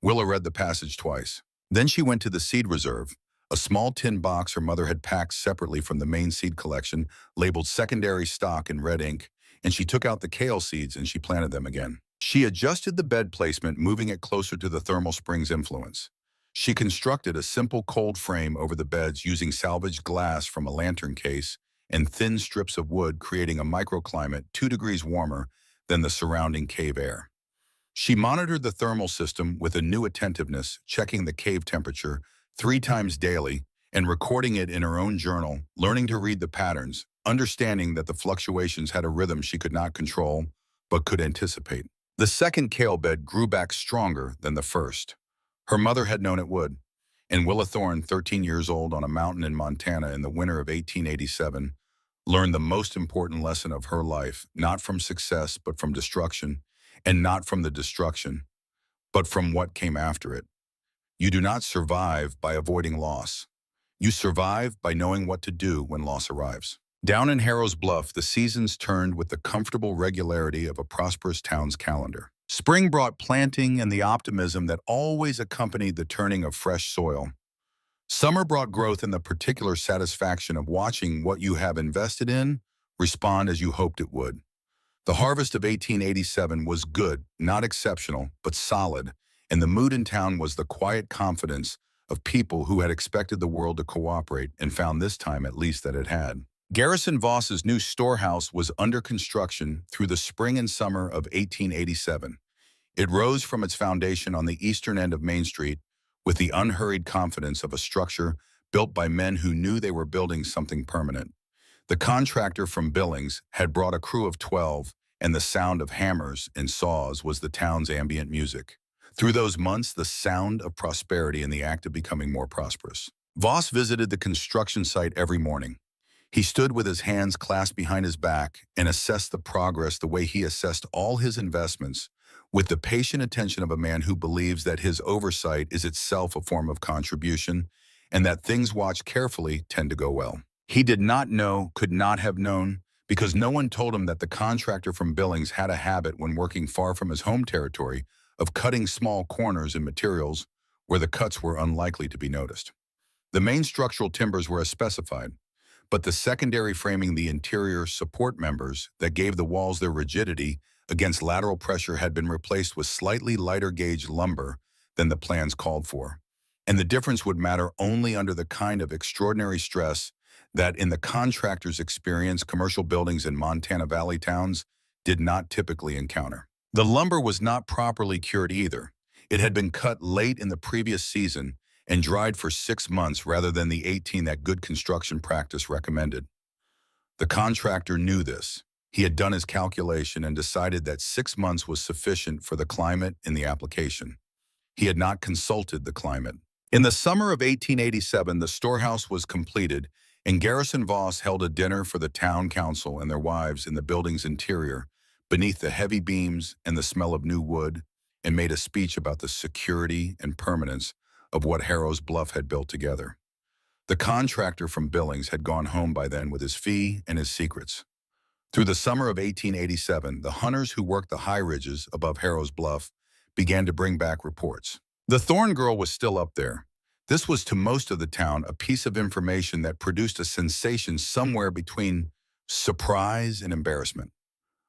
Willa read the passage twice. Then she went to the seed reserve, A small tin box her mother had packed separately from the main seed collection, labeled secondary stock in red ink, and she took out the kale seeds and she planted them again. She adjusted the bed placement, moving it closer to the thermal spring's influence. She constructed a simple cold frame over the beds using salvaged glass from a lantern case and thin strips of wood, creating a microclimate 2 degrees warmer than the surrounding cave air. She monitored the thermal system with a new attentiveness, checking the cave temperature 3 times daily and recording it in her own journal, learning to read the patterns, understanding that the fluctuations had a rhythm she could not control but could anticipate. The second kale bed grew back stronger than the first. Her mother had known it would, and Willa Thorne, 13 years old on a mountain in Montana in the winter of 1887, learned the most important lesson of her life, not from success but from destruction, and not from the destruction, but from what came after it. You do not survive by avoiding loss. You survive by knowing what to do when loss arrives. Down in Harrow's Bluff, the seasons turned with the comfortable regularity of a prosperous town's calendar. Spring brought planting and the optimism that always accompanied the turning of fresh soil. Summer brought growth and the particular satisfaction of watching what you have invested in respond as you hoped it would. The harvest of 1887 was good, not exceptional, but solid, and the mood in town was the quiet confidence of people who had expected the world to cooperate and found this time at least that it had. Garrison Voss's new storehouse was under construction through the spring and summer of 1887. It rose from its foundation on the eastern end of Main Street with the unhurried confidence of a structure built by men who knew they were building something permanent. The contractor from Billings had brought a crew of 12, and the sound of hammers and saws was the town's ambient music. Through those months, the sound of prosperity and the act of becoming more prosperous. Voss visited the construction site every morning. He stood with his hands clasped behind his back and assessed the progress the way he assessed all his investments, with the patient attention of a man who believes that his oversight is itself a form of contribution and that things watched carefully tend to go well. He did not know, could not have known, because no one told him that the contractor from Billings had a habit when working far from his home territory of cutting small corners in materials where the cuts were unlikely to be noticed. The main structural timbers were as specified, but the secondary framing, the interior support members that gave the walls their rigidity against lateral pressure, had been replaced with slightly lighter gauge lumber than the plans called for. And the difference would matter only under the kind of extraordinary stress that, in the contractor's experience, commercial buildings in Montana Valley towns did not typically encounter. The lumber was not properly cured either. It had been cut late in the previous season and dried for 6 months rather than the 18 that good construction practice recommended. The contractor knew this. He had done his calculation and decided that 6 months was sufficient for the climate in the application. He had not consulted the climate. In the summer of 1887, the storehouse was completed, and Garrison Voss held a dinner for the town council and their wives in the building's interior, beneath the heavy beams and the smell of new wood, and made a speech about the security and permanence of what Harrow's Bluff had built together. The contractor from Billings had gone home by then with his fee and his secrets. Through the summer of 1887, the hunters who worked the high ridges above Harrow's Bluff began to bring back reports. The Thorne girl was still up there. This was to most of the town a piece of information that produced a sensation somewhere between surprise and embarrassment.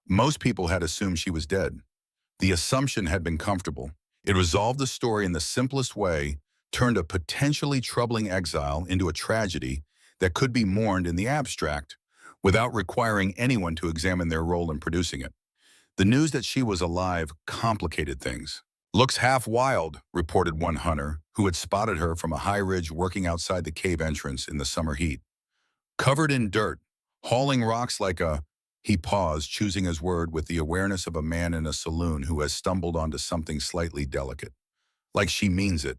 Most people had assumed she was dead. The assumption had been comfortable. It resolved the story in the simplest way, turned a potentially troubling exile into a tragedy that could be mourned in the abstract without requiring anyone to examine their role in producing it. The news that she was alive complicated things. "Looks half wild," reported one hunter who had spotted her from a high ridge working outside the cave entrance in the summer heat. "Covered in dirt, hauling rocks like a—" He paused, choosing his word with the awareness of a man in a saloon who has stumbled onto something slightly delicate. "Like she means it."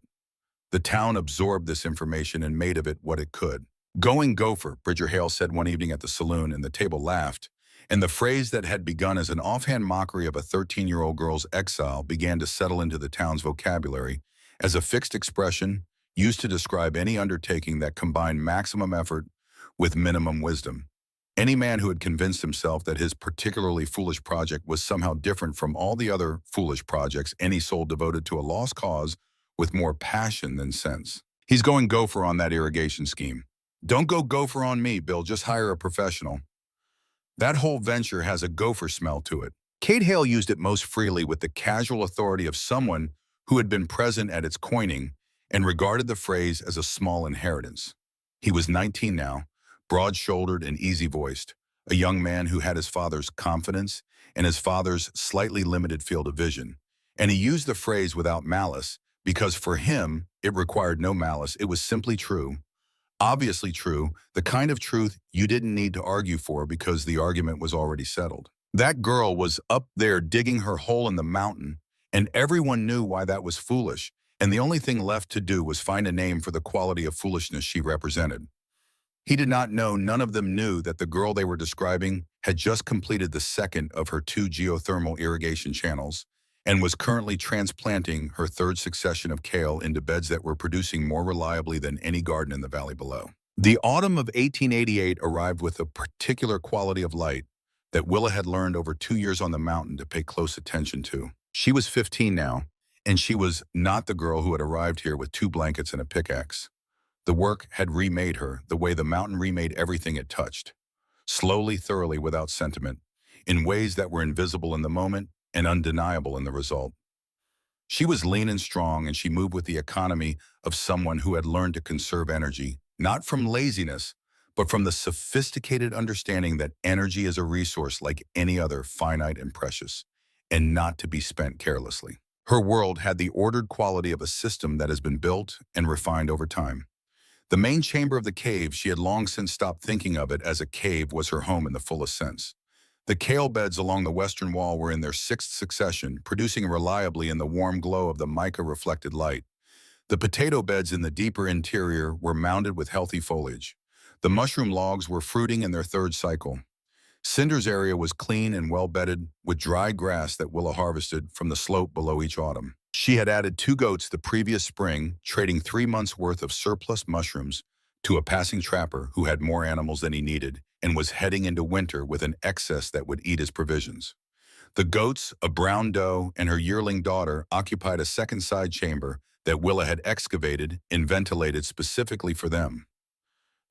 The town absorbed this information and made of it what it could. "Going gopher," Bridger Hale said one evening at the saloon, and the table laughed, and the phrase that had begun as an offhand mockery of a 13-year-old girl's exile began to settle into the town's vocabulary as a fixed expression used to describe any undertaking that combined maximum effort with minimum wisdom. Any man who had convinced himself that his particularly foolish project was somehow different from all the other foolish projects any soul devoted to a lost cause with more passion than sense. He's going gopher on that irrigation scheme. Don't go gopher on me, Bill. Just hire a professional. That whole venture has a gopher smell to it. Kate Hale used it most freely with the casual authority of someone who had been present at its coining and regarded the phrase as a small inheritance. He was 19 now, broad-shouldered and easy-voiced, a young man who had his father's confidence and his father's slightly limited field of vision. And he used the phrase without malice because for him, it required no malice. It was simply true. Obviously true, the kind of truth you didn't need to argue for because the argument was already settled. That girl was up there digging her hole in the mountain, and everyone knew why that was foolish, and the only thing left to do was find a name for the quality of foolishness she represented. He did not know, none of them knew, that the girl they were describing had just completed the second of her 2 geothermal irrigation channels and was currently transplanting her third succession of kale into beds that were producing more reliably than any garden in the valley below. The autumn of 1888 arrived with a particular quality of light that Willa had learned over 2 years on the mountain to pay close attention to. She was 15 now, and she was not the girl who had arrived here with 2 blankets and a pickaxe. The work had remade her the way the mountain remade everything it touched, slowly, thoroughly, without sentiment, in ways that were invisible in the moment and undeniable in the result. She was lean and strong, and she moved with the economy of someone who had learned to conserve energy, not from laziness, but from the sophisticated understanding that energy is a resource like any other, finite and precious, and not to be spent carelessly. Her world had the ordered quality of a system that has been built and refined over time. The main chamber of the cave, she had long since stopped thinking of it as a cave, was her home in the fullest sense. The kale beds along the western wall were in their 6th succession, producing reliably in the warm glow of the mica-reflected light. The potato beds in the deeper interior were mounded with healthy foliage. The mushroom logs were fruiting in their 3rd cycle. Cinder's area was clean and well-bedded with dry grass that Willa harvested from the slope below each autumn. She had added 2 goats the previous spring, trading 3 months' worth of surplus mushrooms to a passing trapper who had more animals than he needed and was heading into winter with an excess that would eat his provisions. The goats, a brown doe, and her yearling daughter occupied a second side chamber that Willa had excavated and ventilated specifically for them.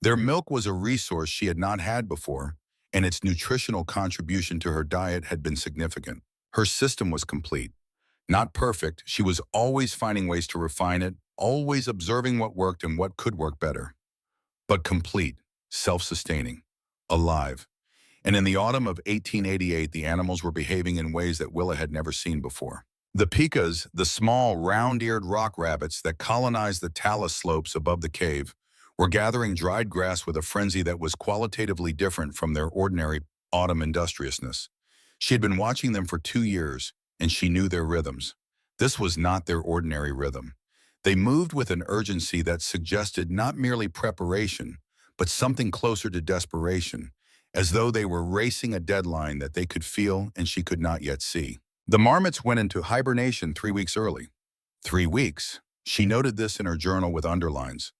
Their milk was a resource she had not had before, and its nutritional contribution to her diet had been significant. Her system was complete. Not perfect, she was always finding ways to refine it, always observing what worked and what could work better. But complete, self-sustaining, alive. And in the autumn of 1888, the animals were behaving in ways that Willa had never seen before. The pikas, the small, round-eared rock rabbits that colonized the talus slopes above the cave, were gathering dried grass with a frenzy that was qualitatively different from their ordinary autumn industriousness. She had been watching them for 2 years, and she knew their rhythms. This was not their ordinary rhythm. They moved with an urgency that suggested not merely preparation, but something closer to desperation, as though they were racing a deadline that they could feel and she could not yet see. The marmots went into hibernation 3 weeks early. 3 weeks. She noted this in her journal with underlines.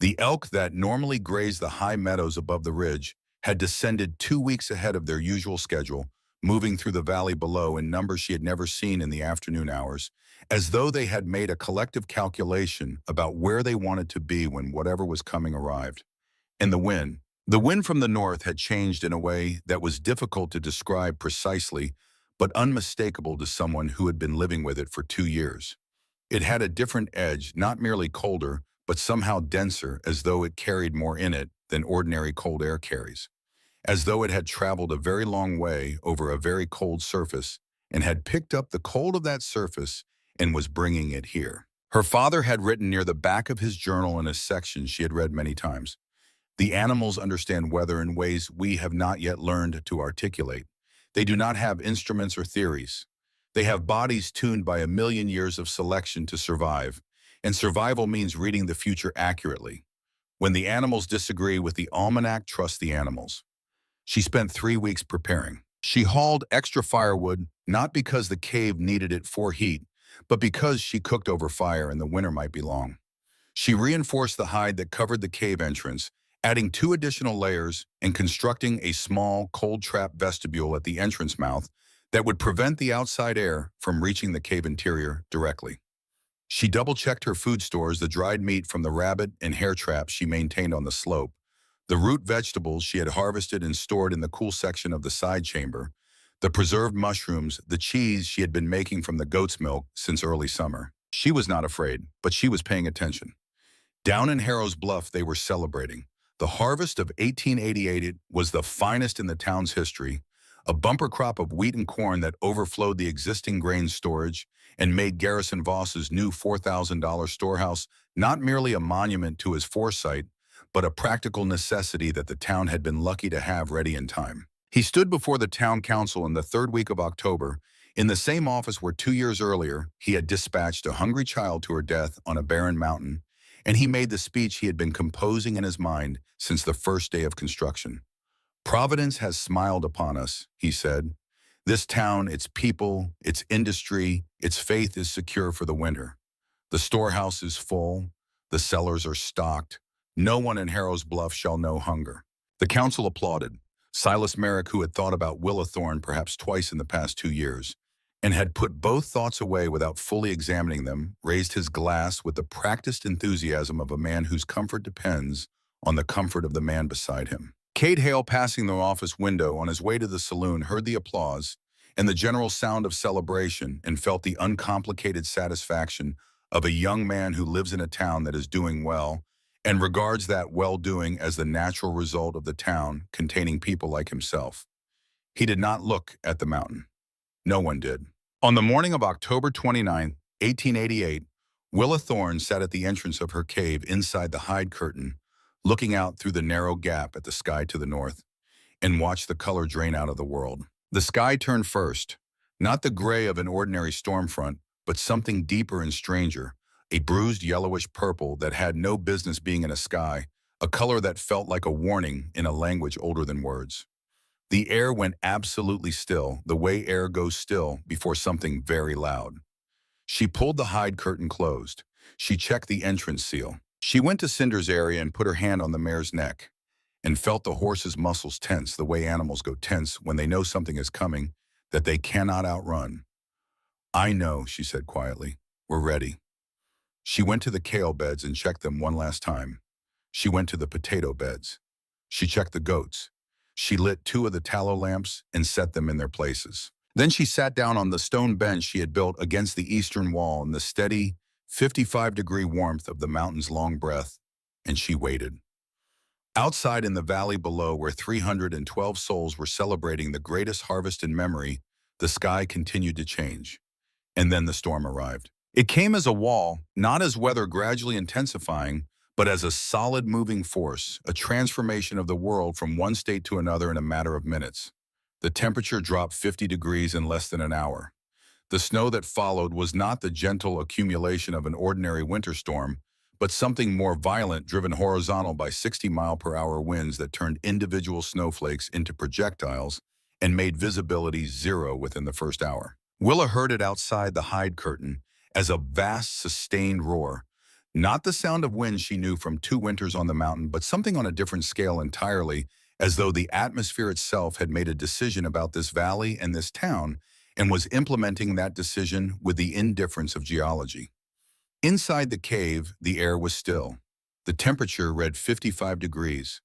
The elk that normally grazed the high meadows above the ridge had descended 2 weeks ahead of their usual schedule, moving through the valley below in numbers she had never seen in the afternoon hours, as though they had made a collective calculation about where they wanted to be when whatever was coming arrived. And the wind from the north had changed in a way that was difficult to describe precisely, but unmistakable to someone who had been living with it for 2 years. It had a different edge, not merely colder, but somehow denser, as though it carried more in it than ordinary cold air carries, as though it had traveled a very long way over a very cold surface and had picked up the cold of that surface and was bringing it here. Her father had written near the back of his journal in a section she had read many times, "The animals understand weather in ways we have not yet learned to articulate. They do not have instruments or theories. They have bodies tuned by a million years of selection to survive, and survival means reading the future accurately. When the animals disagree with the almanac, trust the animals." She spent 3 weeks preparing. She hauled extra firewood, not because the cave needed it for heat, but because she cooked over fire and the winter might be long. She reinforced the hide that covered the cave entrance, adding 2 additional layers and constructing a small, cold trap vestibule at the entrance mouth that would prevent the outside air from reaching the cave interior directly. She double-checked her food stores, the dried meat from the rabbit and hare traps she maintained on the slope, the root vegetables she had harvested and stored in the cool section of the side chamber, the preserved mushrooms, the cheese she had been making from the goat's milk since early summer. She was not afraid, but she was paying attention. Down in Harrow's Bluff, they were celebrating. The harvest of 1888 was the finest in the town's history, a bumper crop of wheat and corn that overflowed the existing grain storage and made Garrison Voss's new $4,000 storehouse not merely a monument to his foresight, but a practical necessity that the town had been lucky to have ready in time. He stood before the town council in the third week of October, in the same office where 2 years earlier he had dispatched a hungry child to her death on a barren mountain, and he made the speech he had been composing in his mind since the first day of construction. "Providence has smiled upon us," he said. "This town, its people, its industry, its faith is secure for the winter. The storehouse is full, the cellars are stocked. No one in Harrow's Bluff shall know hunger." The council applauded. Silas Merrick, who had thought about Willa Thorne perhaps twice in the past 2 years, and had put both thoughts away without fully examining them, raised his glass with the practiced enthusiasm of a man whose comfort depends on the comfort of the man beside him. Cade Hale, passing the office window on his way to the saloon, heard the applause and the general sound of celebration and felt the uncomplicated satisfaction of a young man who lives in a town that is doing well and regards that well-doing as the natural result of the town containing people like himself. He did not look at the mountain. No one did. On the morning of October 29, 1888, Willa Thorne sat at the entrance of her cave inside the hide curtain, looking out through the narrow gap at the sky to the north, and watched the color drain out of the world. The sky turned first, not the gray of an ordinary storm front, but something deeper and stranger, a bruised yellowish purple that had no business being in a sky, a color that felt like a warning in a language older than words. The air went absolutely still, the way air goes still before something very loud. She pulled the hide curtain closed. She checked the entrance seal. She went to Cinder's area and put her hand on the mare's neck and felt the horse's muscles tense the way animals go tense when they know something is coming that they cannot outrun. "I know," she said quietly. "We're ready." She went to the kale beds and checked them one last time. She went to the potato beds. She checked the goats. She lit 2 of the tallow lamps and set them in their places. Then she sat down on the stone bench she had built against the eastern wall in the steady, 55-degree warmth of the mountain's long breath, and she waited. Outside in the valley below, where 312 souls were celebrating the greatest harvest in memory, the sky continued to change. And then the storm arrived. It came as a wall, not as weather gradually intensifying, but as a solid moving force, a transformation of the world from one state to another in a matter of minutes. The temperature dropped 50 degrees in less than an hour. The snow that followed was not the gentle accumulation of an ordinary winter storm, but something more violent, driven horizontal by 60-mile-per-hour winds that turned individual snowflakes into projectiles and made visibility zero within the first hour. Willa heard it outside the hide curtain as a vast, sustained roar. Not the sound of wind she knew from 2 winters on the mountain, but something on a different scale entirely, as though the atmosphere itself had made a decision about this valley and this town and was implementing that decision with the indifference of geology. Inside the cave, the air was still. The temperature read 55 degrees.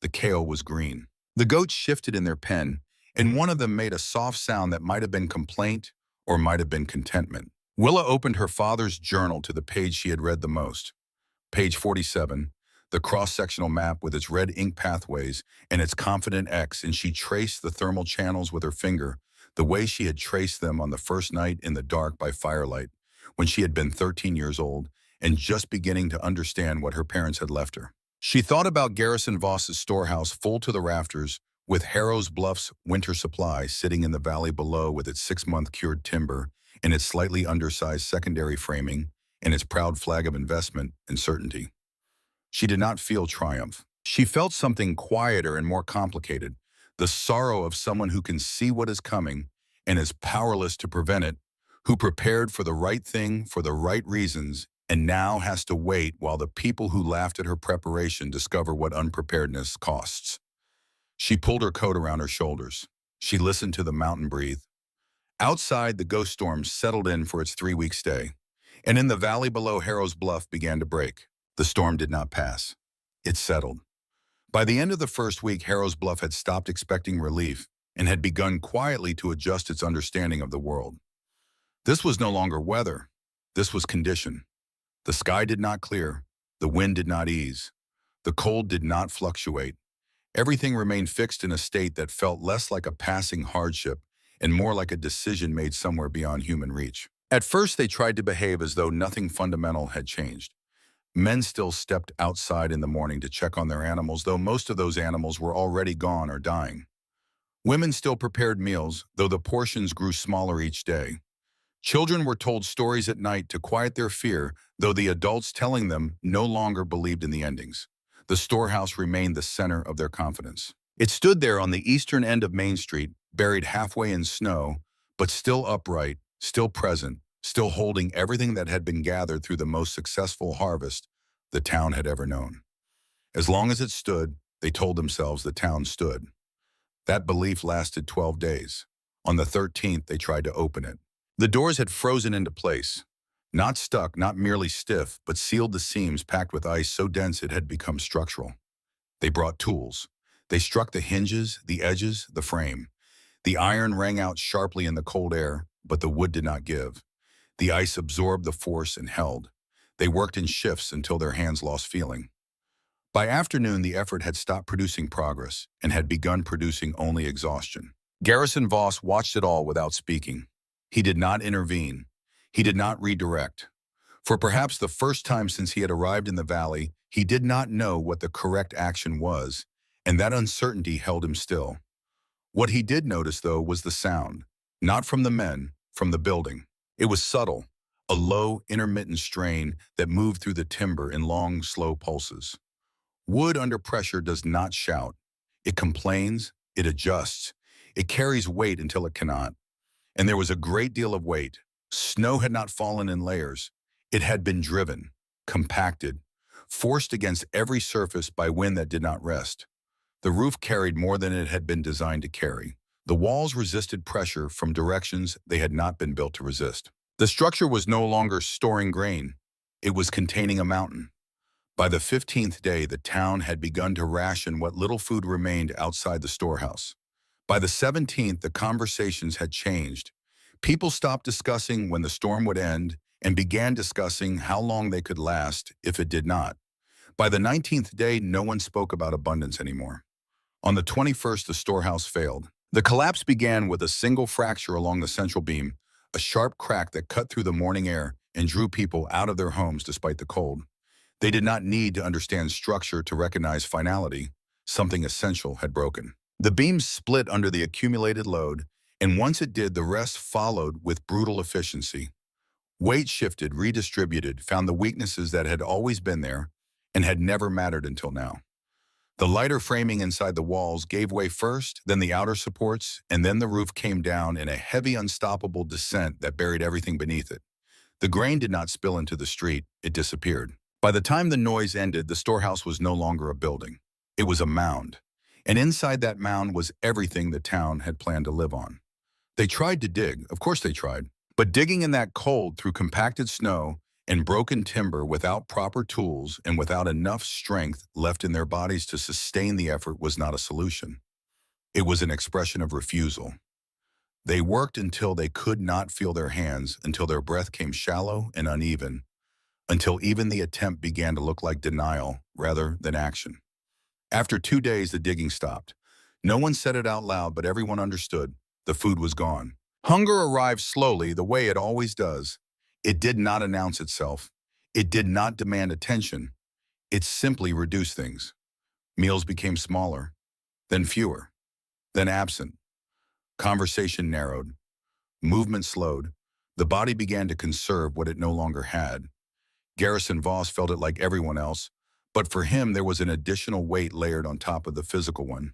The kale was green. The goats shifted in their pen, and one of them made a soft sound that might have been complaint or might have been contentment. Willa opened her father's journal to the page she had read the most. Page 47, the cross-sectional map with its red ink pathways and its confident X, and she traced the thermal channels with her finger, the way she had traced them on the first night in the dark by firelight, when she had been 13 years old and just beginning to understand what her parents had left her. She thought about Garrison Voss's storehouse full to the rafters, with Harrow's Bluff's winter supply sitting in the valley below with its 6-month cured timber and its slightly undersized secondary framing and its proud flag of investment and certainty. She did not feel triumph. She felt something quieter and more complicated, the sorrow of someone who can see what is coming and is powerless to prevent it, who prepared for the right thing for the right reasons and now has to wait while the people who laughed at her preparation discover what unpreparedness costs. She pulled her coat around her shoulders. She listened to the mountain breathe. Outside, the ghost storm settled in for its 3-week stay, And in the valley below Harrow's Bluff began to break. The storm did not pass. It settled. By the end of the first week, Harrow's Bluff had stopped expecting relief and had begun quietly to adjust its understanding of the world. This was no longer weather. This was condition. The sky did not clear. The wind did not ease. The cold did not fluctuate. Everything remained fixed in a state that felt less like a passing hardship and more like a decision made somewhere beyond human reach. At first, they tried to behave as though nothing fundamental had changed. Men still stepped outside in the morning to check on their animals, though most of those animals were already gone or dying. Women still prepared meals, though the portions grew smaller each day. Children were told stories at night to quiet their fear, though the adults telling them no longer believed in the endings. The storehouse remained the center of their confidence. It stood there on the eastern end of Main Street, buried halfway in snow, but still upright, still present, still holding everything that had been gathered through the most successful harvest the town had ever known. As long as it stood, they told themselves the town stood. That belief lasted 12 days. On the 13th, they tried to open it. The doors had frozen into place. Not stuck, not merely stiff, but sealed the seams packed with ice so dense it had become structural. They brought tools. They struck the hinges, the edges, the frame. The iron rang out sharply in the cold air, but the wood did not give. The ice absorbed the force and held. They worked in shifts until their hands lost feeling. By afternoon, the effort had stopped producing progress and had begun producing only exhaustion. Garrison Voss watched it all without speaking. He did not intervene. He did not redirect. For perhaps the first time since he had arrived in the valley, he did not know what the correct action was, and that uncertainty held him still. What he did notice, though, was the sound, not from the men, from the building. It was subtle, a low, intermittent strain that moved through the timber in long, slow pulses. Wood under pressure does not shout. It complains, it adjusts, it carries weight until it cannot. And there was a great deal of weight. Snow had not fallen in layers. It had been driven, compacted, forced against every surface by wind that did not rest. The roof carried more than it had been designed to carry. The walls resisted pressure from directions they had not been built to resist. The structure was no longer storing grain. It was containing a mountain. By the 15th day, the town had begun to ration what little food remained outside the storehouse. By the 17th, the conversations had changed. People stopped discussing when the storm would end and began discussing how long they could last if it did not. By the 19th day, no one spoke about abundance anymore. On the 21st, the storehouse failed. The collapse began with a single fracture along the central beam, a sharp crack that cut through the morning air and drew people out of their homes despite the cold. They did not need to understand structure to recognize finality. Something essential had broken. The beam split under the accumulated load, and once it did, the rest followed with brutal efficiency. Weight shifted, redistributed, found the weaknesses that had always been there and had never mattered until now. The lighter framing inside the walls gave way first, then the outer supports, and then the roof came down in a heavy, unstoppable descent that buried everything beneath it. The grain did not spill into the street, it disappeared. By the time the noise ended, the storehouse was no longer a building. It was a mound. And inside that mound was everything the town had planned to live on. They tried to dig, of course they tried, but digging in that cold through compacted snow and broken timber without proper tools and without enough strength left in their bodies to sustain the effort was not a solution. It was an expression of refusal. They worked until they could not feel their hands, until their breath came shallow and uneven, until even the attempt began to look like denial rather than action. After 2 days, the digging stopped. No one said it out loud, but everyone understood. The food was gone. Hunger arrived slowly, the way it always does. It did not announce itself. It did not demand attention. It simply reduced things. Meals became smaller, then fewer, then absent. Conversation narrowed. Movement slowed. The body began to conserve what it no longer had. Garrison Voss felt it like everyone else, but for him there was an additional weight layered on top of the physical one.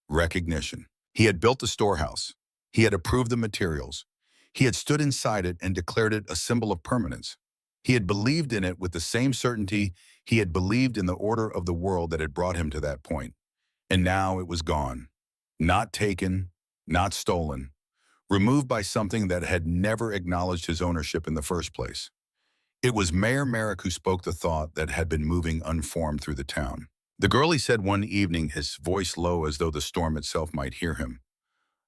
Recognition. He had built the storehouse. He had approved the materials. He had stood inside it and declared it a symbol of permanence. He had believed in it with the same certainty he had believed in the order of the world that had brought him to that point. And now it was gone. Not taken, not stolen. Removed by something that had never acknowledged his ownership in the first place. It was Mayor Merrick who spoke the thought that had been moving unformed through the town. The girl, he said one evening, his voice low as though the storm itself might hear him.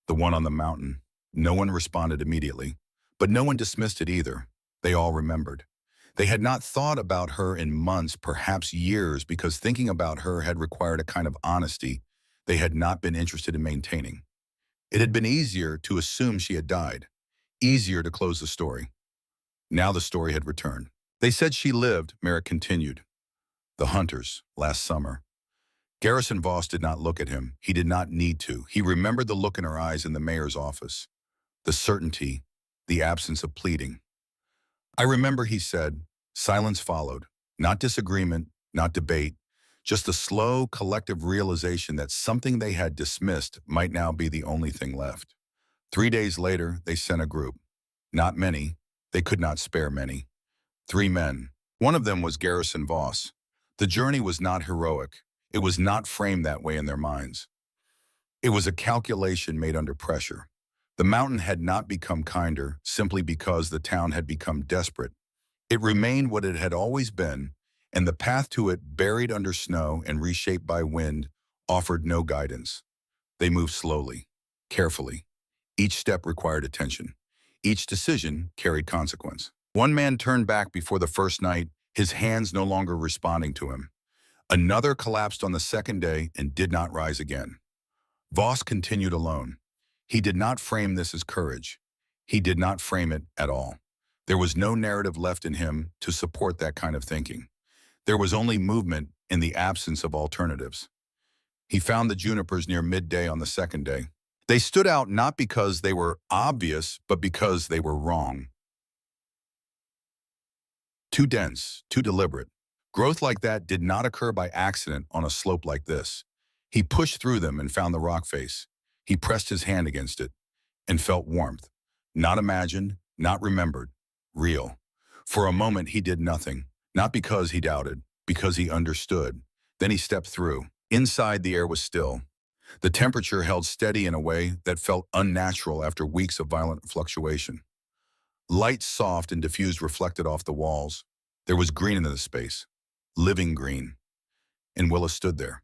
The one on the mountain. No one responded immediately, but no one dismissed it either. They all remembered. They had not thought about her in months, perhaps years, because thinking about her had required a kind of honesty they had not been interested in maintaining. It had been easier to assume she had died, easier to close the story. Now the story had returned. They said she lived, Merrick continued. The hunters, last summer. Garrison Voss did not look at him. He did not need to. He remembered the look in her eyes in the mayor's office. The certainty, the absence of pleading. I remember, he said. Silence followed. Not disagreement, not debate, just a slow, collective realization that something they had dismissed might now be the only thing left. 3 days later, they sent a group. Not many. They could not spare many. 3 men. One of them was Garrison Voss. The journey was not heroic. It was not framed that way in their minds. It was a calculation made under pressure. The mountain had not become kinder simply because the town had become desperate. It remained what it had always been, and the path to it, buried under snow and reshaped by wind, offered no guidance. They moved slowly, carefully. Each step required attention. Each decision carried consequence. One man turned back before the first night, his hands no longer responding to him. Another collapsed on the second day and did not rise again. Voss continued alone. He did not frame this as courage. He did not frame it at all. There was no narrative left in him to support that kind of thinking. There was only movement in the absence of alternatives. He found the junipers near midday on the second day. They stood out not because they were obvious, but because they were wrong. Too dense, too deliberate. Growth like that did not occur by accident on a slope like this. He pushed through them and found the rock face. He pressed his hand against it and felt warmth. Not imagined, not remembered, real. For a moment he did nothing, not because he doubted, because he understood. Then he stepped through. Inside, the air was still. The temperature held steady in a way that felt unnatural after weeks of violent fluctuation. Light, soft and diffused, reflected off the walls. There was green in the space. Living green. And Willa stood there.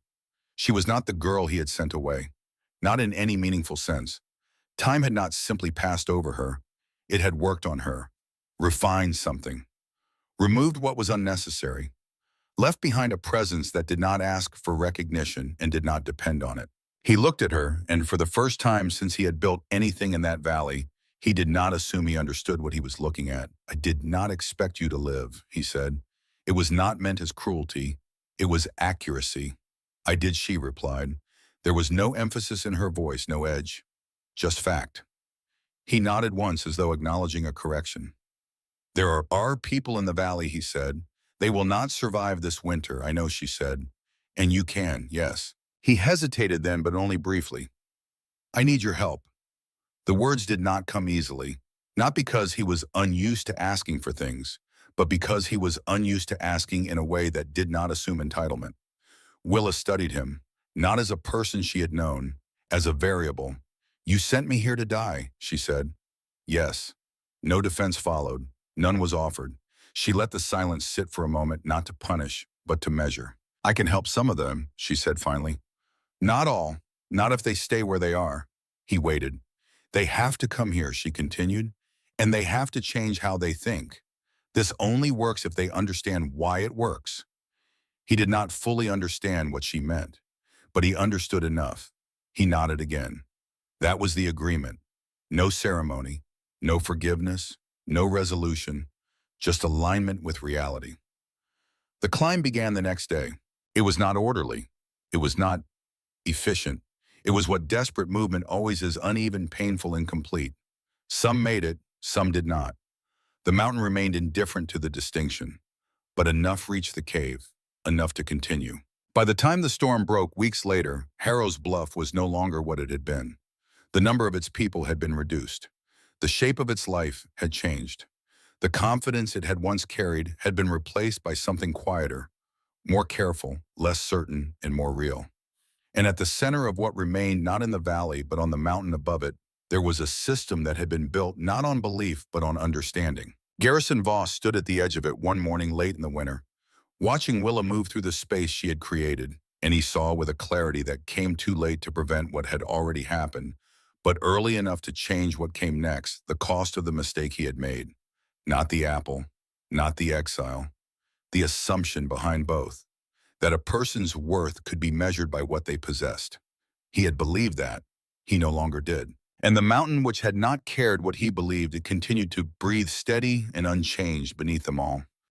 She was not the girl he had sent away. Not in any meaningful sense. Time had not simply passed over her. It had worked on her. Refined something. Removed what was unnecessary. Left behind a presence that did not ask for recognition and did not depend on it. He looked at her, and for the first time since he had built anything in that valley, he did not assume he understood what he was looking at. I did not expect you to live, he said. It was not meant as cruelty. It was accuracy. I did, she replied. There was no emphasis in her voice, no edge. Just fact. He nodded once as though acknowledging a correction. There are people in the valley, he said. They will not survive this winter, I know, she said. And you can, yes. He hesitated then, but only briefly. I need your help. The words did not come easily, not because he was unused to asking for things, but because he was unused to asking in a way that did not assume entitlement. Willa studied him, not as a person she had known, as a variable. You sent me here to die, she said. Yes. No defense followed. None was offered. She let the silence sit for a moment, not to punish, but to measure. I can help some of them, she said finally. Not all, not if they stay where they are. He waited. They have to come here, she continued, and they have to change how they think. This only works if they understand why it works. He did not fully understand what she meant, but he understood enough. He nodded again. That was the agreement. No ceremony, no forgiveness, no resolution, just alignment with reality. The climb began the next day. It was not orderly. It was not efficient. It was what desperate movement always is: uneven, painful, incomplete. Some made it, some did not. The mountain remained indifferent to the distinction, but enough reached the cave, enough to continue. By the time the storm broke weeks later, Harrow's Bluff was no longer what it had been. The number of its people had been reduced. The shape of its life had changed. The confidence it had once carried had been replaced by something quieter, more careful, less certain, and more real. And at the center of what remained, not in the valley, but on the mountain above it, there was a system that had been built not on belief, but on understanding. Garrison Voss stood at the edge of it one morning late in the winter, watching Willa move through the space she had created, and he saw with a clarity that came too late to prevent what had already happened, but early enough to change what came next, the cost of the mistake he had made. Not the apple, not the exile, the assumption behind both, that a person's worth could be measured by what they possessed. He had believed that. He no longer did. And the mountain which had not cared what he believed, it continued to breathe steady and unchanged beneath them all.